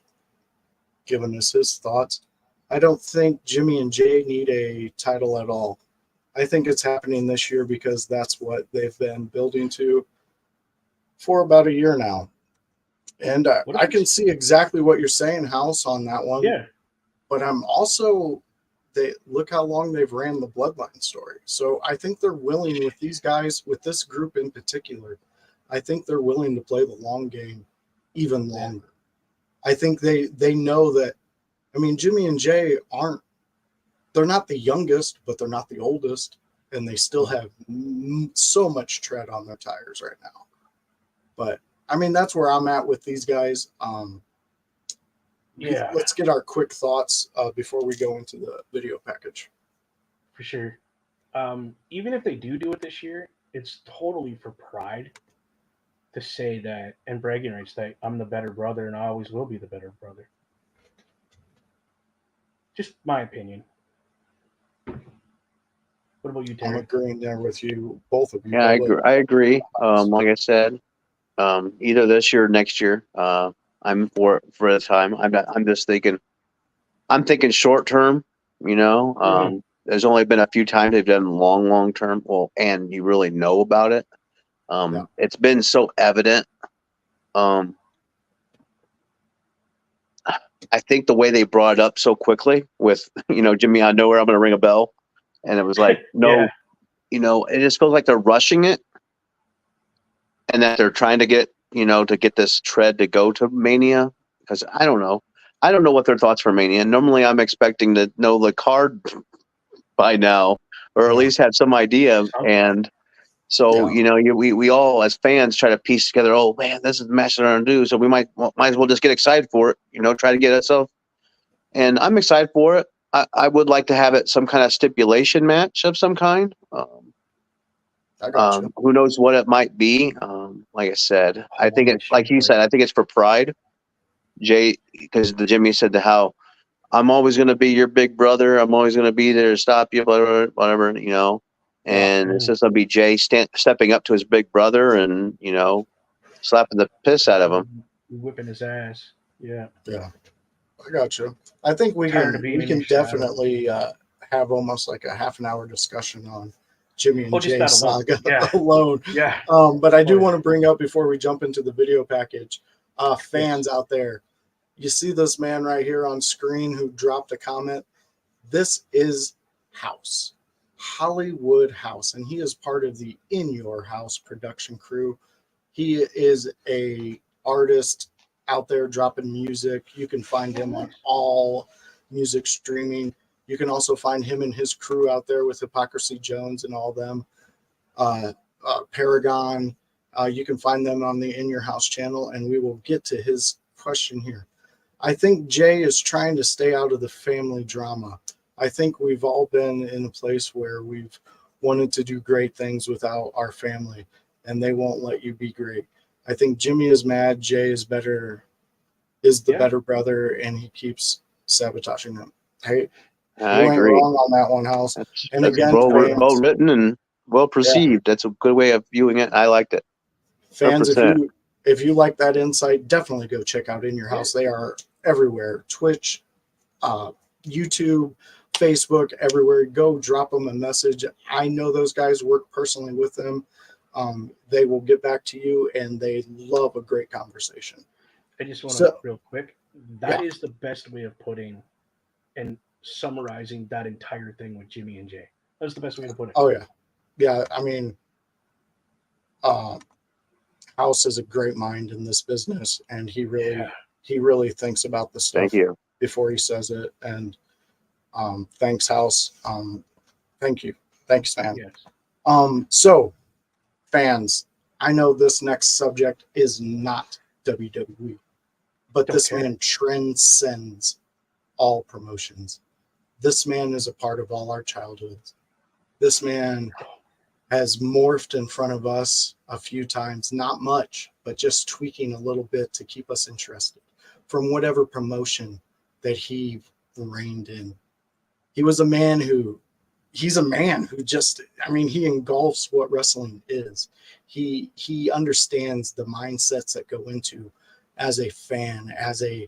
giving us his thoughts. I don't think Jimmy and Jay need a title at all. I think it's happening this year because that's what they've been building to for about a year now. And I can see exactly what you're saying, House, on that one. Yeah. But I'm also, look how long they've ran the Bloodline story. So I think they're willing with these guys, with this group in particular, I think they're willing to play the long game even longer. I think they know that, I mean, Jimmy and Jay they're not the youngest, but they're not the oldest. And they still have so much tread on their tires right now. But I mean, that's where I'm at with these guys. Let's get our quick thoughts before we go into the video package. For sure. Even if they do it this year, it's totally for pride to say that and bragging rights that I'm the better brother and I always will be the better brother. Just my opinion. What about you, Terry? I'm agreeing there with you, both of you. Yeah, I agree. Like I said, either this year or next year. I'm for the time. I'm just thinking. I'm thinking short term. There's only been a few times they've done long term. Well, and you really know about it. Yeah. It's been so evident. I think the way they brought it up so quickly with, Jimmy, I know where I'm going to ring a bell. And it was like, no, it just feels like they're rushing it and that they're trying to get, to get this tread to go to Mania. Because I don't know. I don't know what their thoughts for Mania. Normally I'm expecting to know the card by now, or at least have some idea. And so, we all as fans try to piece together, oh man, this is the match they're going to do. So we might as well just get excited for it, try to get ourselves. And I'm excited for it. I would like to have it some kind of stipulation match of some kind. Who knows what it might be? Like I said, I think it's like you said. I think it's for pride, Jay, because the Jimmy said how I'm always going to be your big brother. I'm always going to be there to stop you, whatever. And it's just going to be Jay stepping up to his big brother and slapping the piss out of him, whipping his ass. Yeah. I got you. I think we can definitely have almost like a half an hour discussion on Jimmy and Jay saga alone. Yeah. But I do want to bring up before we jump into the video package, fans out there, you see this man right here on screen who dropped a comment. This is House, Hollywood House, and he is part of the In Your House production crew. He is a artist out there dropping music. You can find him on all music streaming. You can also find him and his crew out there with Hypocrisy Jones and all them. Paragon. You can find them on the In Your House channel, and we will get to his question here. I think Jay is trying to stay out of the family drama. I think we've all been in a place where we've wanted to do great things without our family, and they won't let you be great. I think Jimmy is mad. Jay is the better brother, and he keeps sabotaging him. Hey, I you ain't agree. wrong on that one, House. That's again, well written and well perceived. That's a good way of viewing it. I liked it. Fans, if you like that insight, definitely go check out In Your House. They are everywhere. Twitch, YouTube, Facebook, everywhere. Go drop them a message. I know those guys, work personally with them. They will get back to you, and they love a great conversation. I just want to real quick. That is the best way of putting and summarizing that entire thing with Jimmy and Jay. That's the best way to put it. Oh yeah, yeah. I mean, House is a great mind in this business, and he really thinks about the stuff before he says it. And thanks, House. Thank you. Thanks, fan. Yes. So, fans, I know this next subject is not WWE, but this man transcends all promotions. This man is a part of all our childhoods. This man has morphed in front of us a few times, not much, but just tweaking a little bit to keep us interested from whatever promotion that he reigned in. He's a man who just, he engulfs what wrestling is. He understands the mindsets that go into as a fan, as a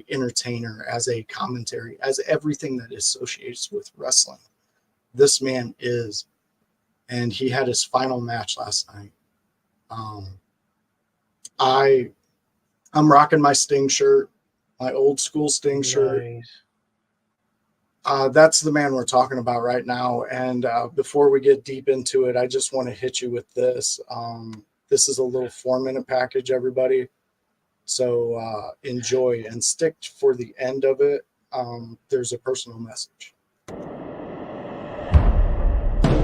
entertainer, as a commentary, as everything that associates with wrestling. This man is, and he had his final match last night. I'm rocking my Sting shirt, my old school Sting shirt. That's the man we're talking about right now. And before we get deep into it, I just want to hit you with this. This is a little 4-minute package, everybody. So enjoy and stick for the end of it. There's a personal message.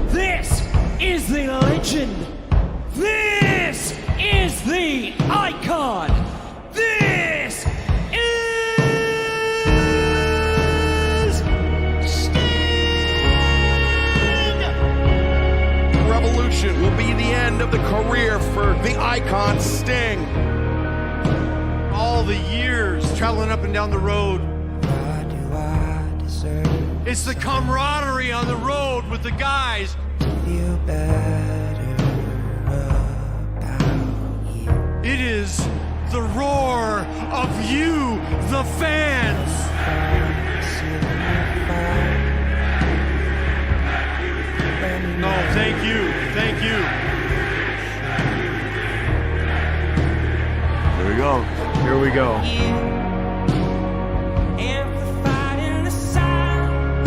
This is the legend. This is the icon. This is Sting. Revolution will be the end of the career for the icon Sting. All the years traveling up and down the road. What do I deserve? It's the camaraderie on the road with the guys. Feel better about you. It is the roar you, the fans. No, thank you. Thank you. Here we go. Here we go. Amplified in the sound,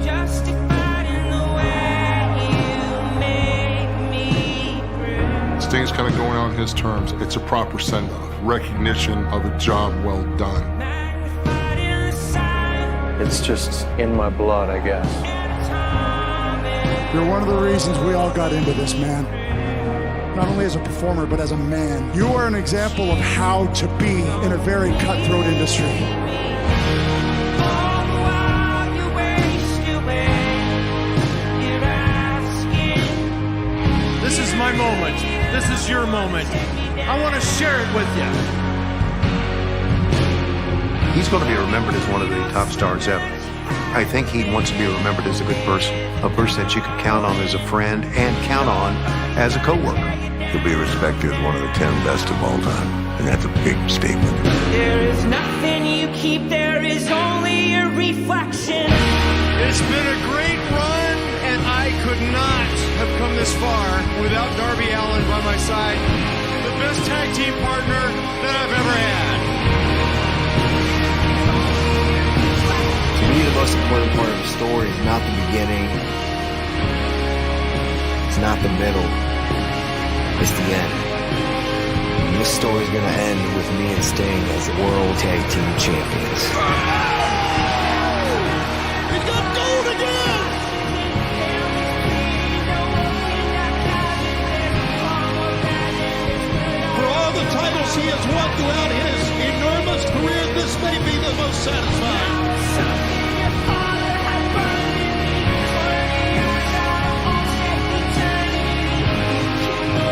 justified in the way you make me breathe. Sting's kind of going on his terms. It's a proper send-off, recognition of a job well done. Magnified in the sound, It's just in my blood, I guess. You're one of the reasons we all got into this, man. Not only as a performer, but as a man. You are an example of how to be in a very cutthroat industry. all the while you waste away. You're asking, This is my moment. This is your moment. I want to share it with you. He's going to be remembered as one of the top stars ever. I think he wants to be remembered as a good person, a person that you can count on as a friend and count on as a coworker. He'll be respected as one of the 10 best of all time, and that's a big statement. there is nothing you keep, there is only a reflection. It's been a great run, and I could not have come this far without Darby Allin by my side. The best tag team partner that I've ever had. To me, the most important part of the story is not the beginning. It's not the middle. It's the end. And this story is going to end with me and Sting as the World Tag Team Champions. He's got gold again! For all the titles he has won throughout his enormous career, this may be the most satisfying.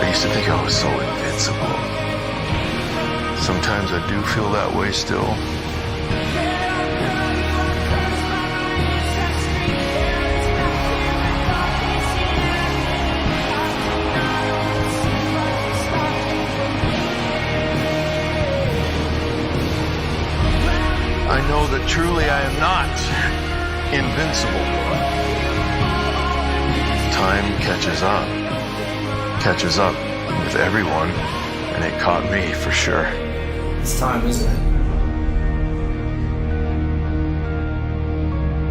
I used to think I was so invincible. Sometimes I do feel that way still. I know that truly I am not invincible. Time catches up with everyone, and it caught me for sure. It's time, isn't it?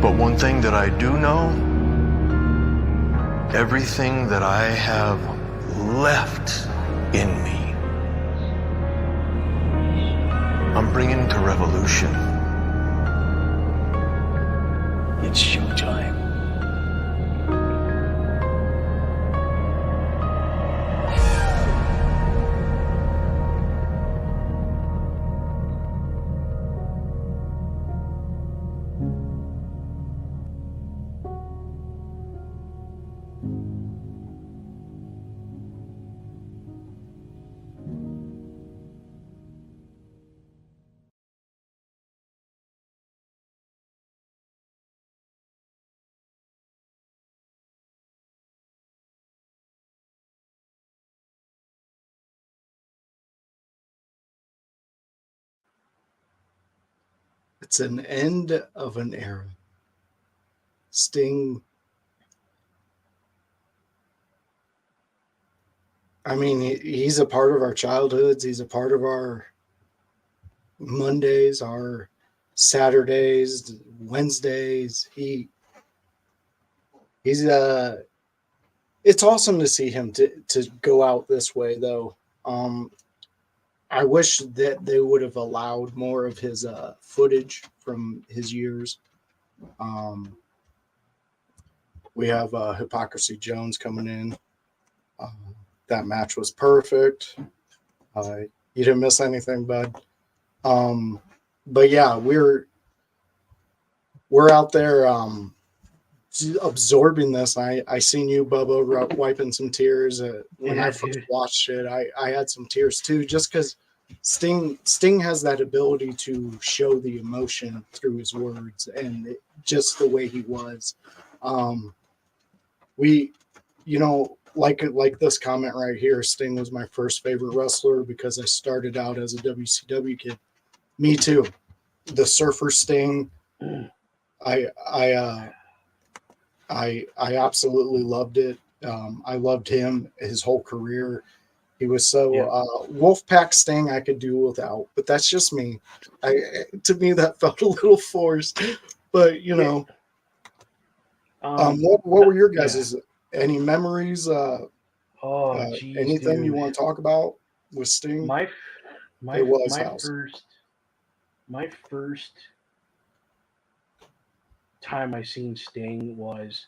But one thing that I do know, everything that I have left in me, I'm bringing to revolution. It's showtime. It's an end of an era. Sting. I mean, he's a part of our childhoods. He's a part of our Mondays, our Saturdays, Wednesdays. He's it's awesome to see him to go out this way, though. I wish that they would have allowed more of his footage from his years. We have Hypocrisy Jones coming in. That match was perfect. You didn't miss anything, bud. But yeah, we're out there absorbing this. I seen you, Bubba, wiping some tears when I first watched it. I had some tears too, just because Sting has that ability to show the emotion through his words and just the way he was. Like this comment right here, Sting was my first favorite wrestler because I started out as a WCW kid. Me too. The Surfer Sting. I absolutely loved it. I loved him his whole career. He was so Wolfpack Sting I could do without, but that's just me. To me that felt a little forced, but you know. What were your guys' any memories? Geez, anything dude. you want to talk about with Sting? My first time I seen Sting was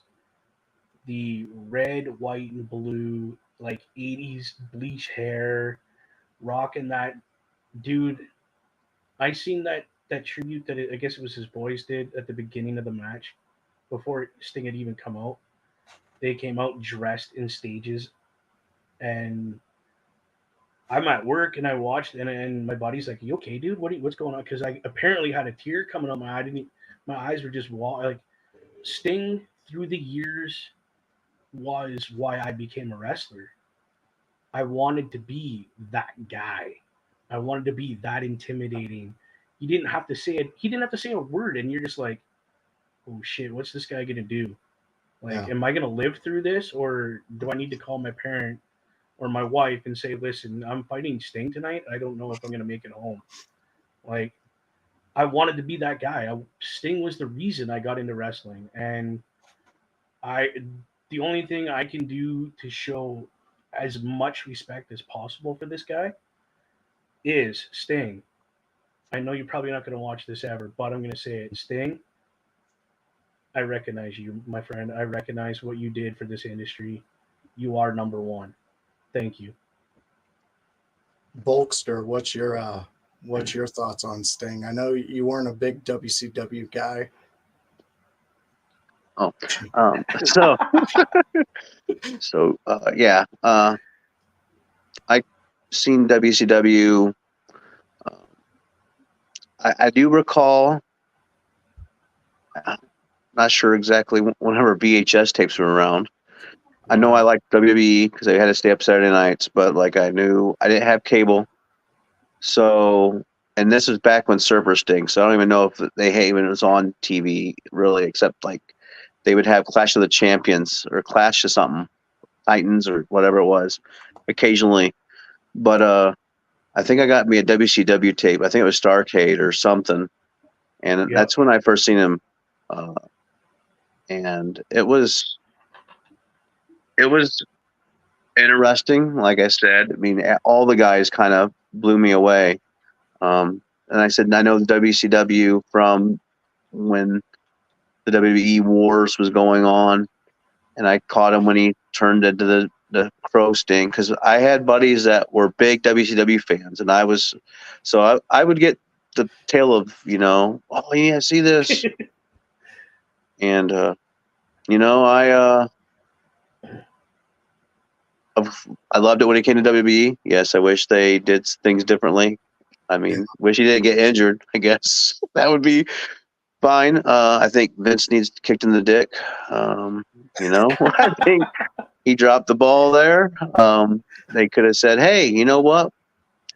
the red, white, and blue, like 80s bleach hair, rocking that dude. I seen that tribute that I guess it was his boys did at the beginning of the match before Sting had even come out. They came out dressed in stages, and I'm at work and I watched, and my buddy's like, "You okay, dude? What's going on?" Because I apparently had a tear coming out my eye. My eyes were just like Sting through the years was why I became a wrestler. I wanted to be that guy. I wanted to be that intimidating. He didn't have to say it. He didn't have to say a word, and you're just like, "Oh shit, what's this guy gonna do? Like, am I gonna live through this, or do I need to call my parent or my wife and say, listen, I'm fighting Sting tonight. I don't know if I'm gonna make it home." Like, I wanted to be that guy. Sting was the reason I got into wrestling, and the only thing I can do to show as much respect as possible for this guy is Sting. I know you're probably not going to watch this ever, but I'm going to say it. Sting, I recognize you, my friend. I recognize what you did for this industry. You are number one. Thank you. Bulkster, what's your thoughts on Sting? I know you weren't a big WCW guy. I seen WCW. I do recall. I'm not sure exactly whenever VHS tapes were around. I know I liked WWE because I had to stay up Saturday nights, but like I knew I didn't have cable. So, and this was back when Surfer Sting, so I don't even know if they even was on TV really, except like they would have Clash of the Champions or Clash of something, Titans or whatever it was, occasionally. But I think I got me a WCW tape. I think it was Starcade or something, and that's when I first seen him. And it was interesting. Like I said, I mean, all the guys kind of blew me away. And I said, I know the WCW from when the WWE Wars was going on, and I caught him when he turned into the Crow Sting, because I had buddies that were big WCW fans, and I would get the tale of, oh yeah, see this, and I loved it when it came to WWE. Yes, I wish they did things differently. I mean, wish he didn't get injured. I guess that would be fine. I think Vince needs kicked in the dick. I think he dropped the ball there. They could have said, "Hey, you know what?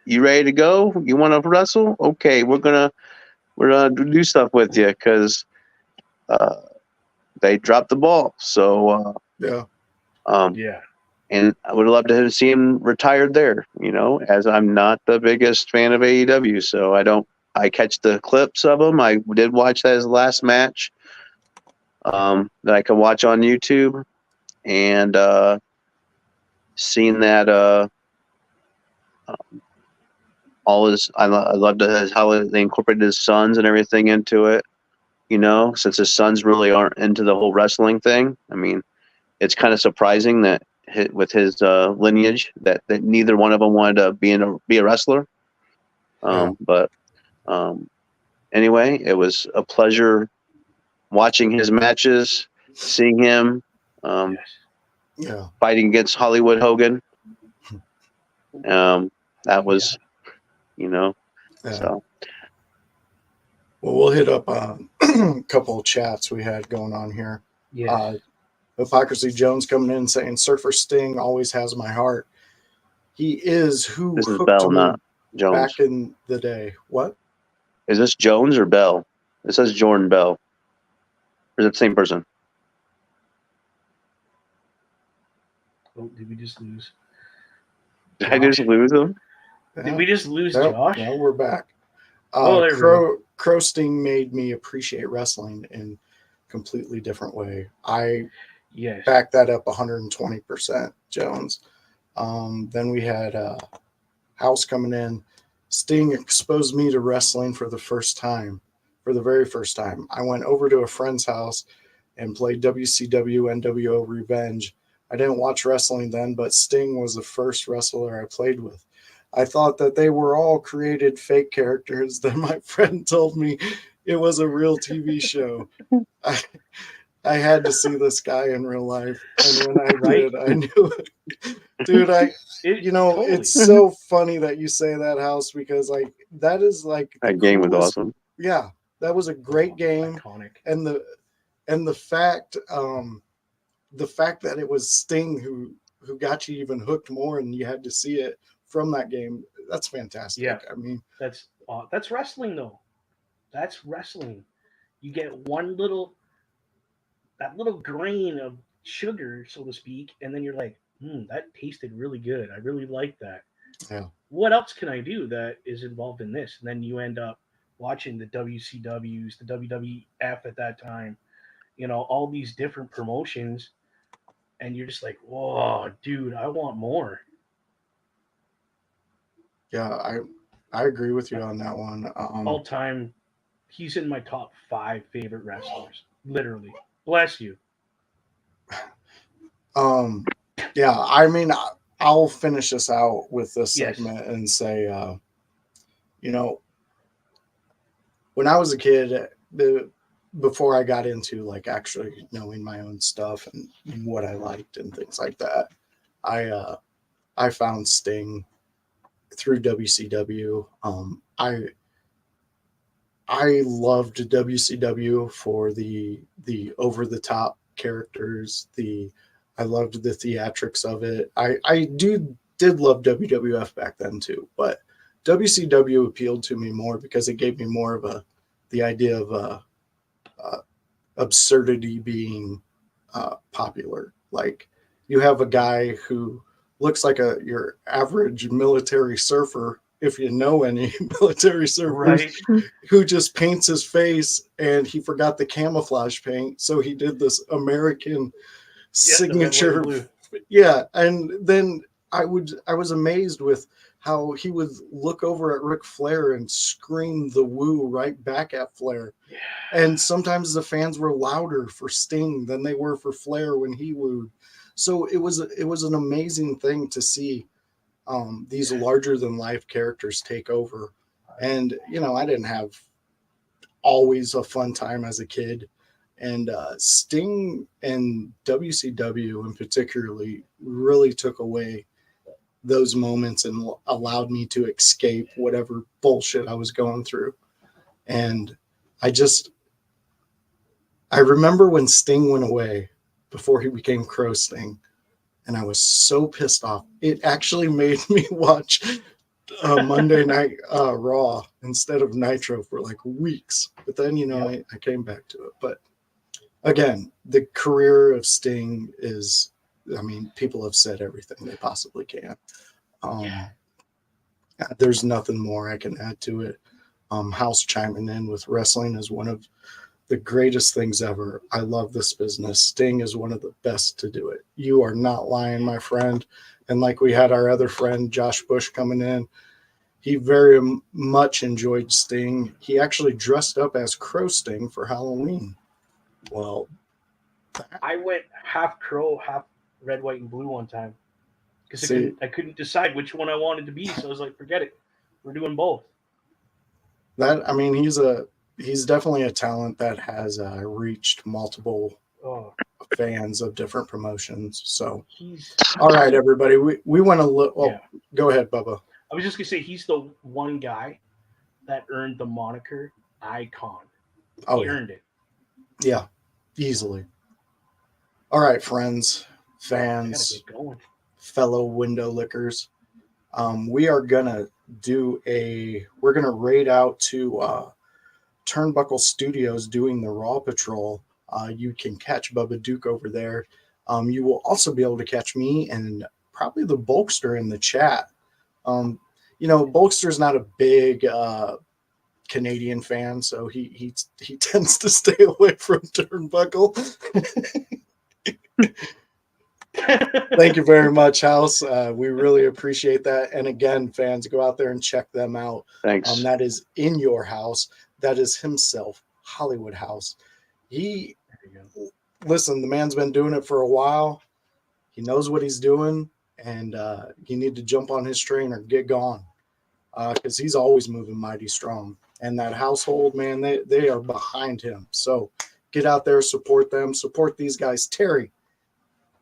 You ready to go? You want to wrestle? Okay, we're gonna do stuff with you," because they dropped the ball. So and I would love to see him retired there. As I'm not the biggest fan of AEW, so I catch the clips of him. I did watch that his last match that I could watch on YouTube, and seen that I loved how they incorporated his sons and everything into it. Since his sons really aren't into the whole wrestling thing. I mean, it's kind of surprising that with his lineage that neither one of them wanted to be a wrestler. But anyway, it was a pleasure watching his matches, seeing him fighting against Hollywood Hogan. That was, so. Well, we'll hit up a couple of chats we had going on here. Hypocrisy Jones coming in saying Surfer Sting always has my heart. He is who This is hooked Bell, me not Jones. back in the day. What? Is this Jones or Bell? It says Jordan Bell. Or is it the same person? Oh, did we just lose? Did I just lose him? Did we just lose Nope, Josh? no, we're back. Oh, there we go. Crosting made me appreciate wrestling in a completely different way. I Yes. back that up 120%, Jones. Then we had House coming in. Sting exposed me to wrestling for the very first time. I went over to a friend's house and played WCW NWO Revenge. I didn't watch wrestling then, but Sting was the first wrestler I played with. I thought that they were all created fake characters. Then my friend told me it was a real TV show. I had to see this guy in real life, and when I did, I knew it. Dude, Totally. it's so funny that you say that, House, because like that is like the That game was coolest- awesome. Yeah, that was a great game, Iconic. and the fact that it was Sting who got you even hooked more, and you had to see it from that game. That's fantastic. Yeah. I mean, That's wrestling though. That's wrestling. You get that little grain of sugar, so to speak, and then you're like, that tasted really good. I really like that. Yeah. What else can I do that is involved in this? And then you end up watching the WCWs, the WWF at that time, all these different promotions, and you're just like, whoa, dude, I want more. yeah, I agree with you on that one. All time, he's in my top 5 favorite wrestlers. Literally. Bless you. Yeah, I mean, I'll finish this out with this Yes. segment and say, when I was a kid, before I got into like actually knowing my own stuff and what I liked and things like that, I found Sting through WCW. I loved WCW for the over the top characters. I loved the theatrics of it. I did love WWF back then too, but WCW appealed to me more because it gave me more of the idea of absurdity being popular. Like you have a guy who looks like your average military surfer, if you know any military surfers, Right. who just paints his face and he forgot the camouflage paint, so he did this American signature. The red, white, and blue. Yeah, and then I was amazed with how he would look over at Ric Flair and scream the woo right back at Flair. Yeah. And sometimes the fans were louder for Sting than they were for Flair when he wooed. So it was an amazing thing to see these larger than life characters take over. And I didn't have always a fun time as a kid. And Sting and WCW in particularly really took away those moments and allowed me to escape whatever bullshit I was going through. And I remember when Sting went away before he became Crow Sting, and I was so pissed off. It actually made me watch Monday Night Raw instead of Nitro for like weeks. But then, I came back to it. But again, the career of Sting is, people have said everything they possibly can. There's nothing more I can add to it. House chiming in with wrestling is one of the greatest things ever. I love this business. Sting is one of the best to do it. You are not lying, my friend. And like we had our other friend, Josh Bush, coming in, he very much enjoyed Sting. He actually dressed up as Crow Sting for Halloween. Well, I went half crow, half red, white, and blue one time because I couldn't decide which one I wanted to be. So I was like, forget it. We're doing both. He's definitely a talent that has reached multiple fans of different promotions. So, all right, everybody, we want to look. Oh, yeah. Go ahead, Bubba. I was just gonna say he's the one guy that earned the moniker Icon. He earned it. Yeah, easily. All right, friends, fans, fellow window lickers. We are gonna we're gonna raid out to Turnbuckle Studios doing the Raw Patrol. You can catch Bubba Duke over there. You will also be able to catch me and probably the Bulkster in the chat. Bulkster's not a big Canadian fan, so he tends to stay away from Turnbuckle. Thank you very much, House. We really appreciate that. And again, fans, go out there and check them out. Thanks. That is In Your House. That is himself, Hollywood House. Listen, the man's been doing it for a while. He knows what he's doing, and you need to jump on his train or get gone, because he's always moving mighty strong. And that household, man, they are behind him. So get out there, support them, support these guys. Terry,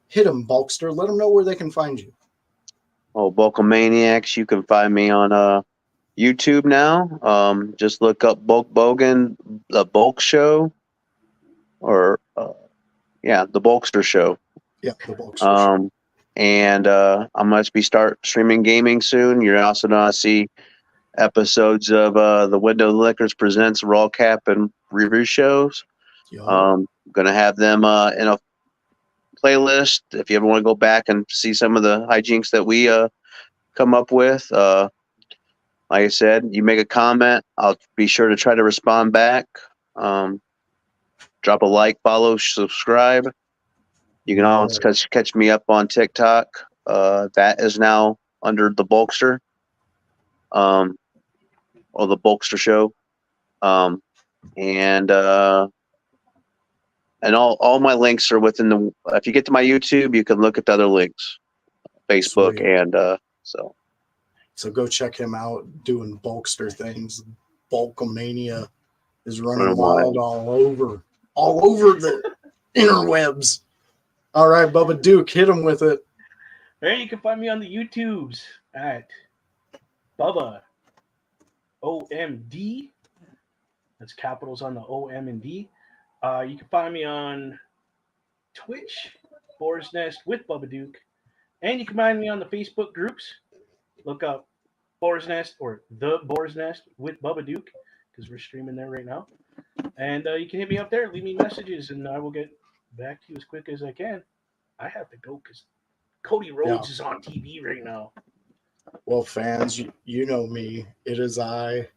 hit them, Bulkster. Let them know where they can find you. Oh, Bulkamaniacs, you can find me on YouTube now. Just look up Bulk Bogan, the Bulk Show, or the Bulkster Show. Yeah, the Bulkster Show. And I'm going to start streaming gaming soon. You're also going to see episodes of the Window Liquors Presents Raw Cap and review shows. Going to have them in a playlist if you ever want to go back and see some of the hijinks that we come up with. Like I said, you make a comment, I'll be sure to try to respond back. Drop a like, follow, subscribe. You can always catch me up on TikTok. That is now under the Bulkster, or the Bulkster Show, and all my links are within the. If you get to my YouTube, you can look at the other links, Facebook. Sweet. And so go check him out doing Bulkster things. Bulkamania is running wild all over the interwebs. All right, Bubba Duke, hit him with it. Hey, you can find me on the YouTubes at Bubba OMD. That's capitals on the O, M, and D. You can find me on Twitch, Boar's Nest with Bubba Duke. And you can find me on the Facebook groups. Look up Boar's Nest or The Boar's Nest with Bubba Duke, because we're streaming there right now. And you can hit me up there, leave me messages, and I will get back to you as quick as I can. I have to go because Cody Rhodes is on TV right now. Well, fans, you know me. It is I,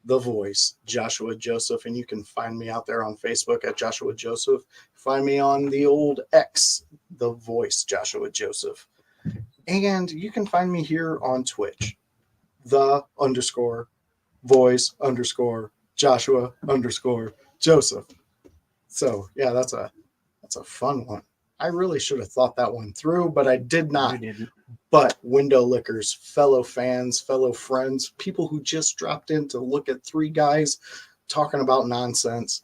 the voice, Joshua Joseph, and you can find me out there on Facebook at Joshua Joseph. Find me on the old X, the voice, Joshua Joseph. And you can find me here on Twitch, the_voice_Joshua_Joseph. So yeah, that's a fun one. I really should have thought that one through, but I did not. You didn't. But Window Liquors, fellow fans, fellow friends, people who just dropped in to look at three guys talking about nonsense,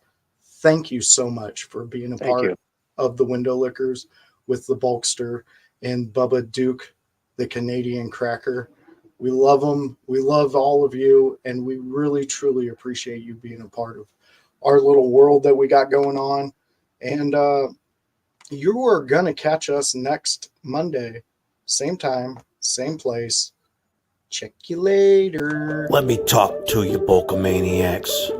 thank you so much for being a part of the Window Liquors with the Bulkster and Bubba Duke, the Canadian Cracker. We love them. We love all of you, and we really, truly appreciate you being a part of our little world that we got going on. And you are going to catch us next Monday, same time, same place. Check you later. Let me talk to you, Bulkamaniacs.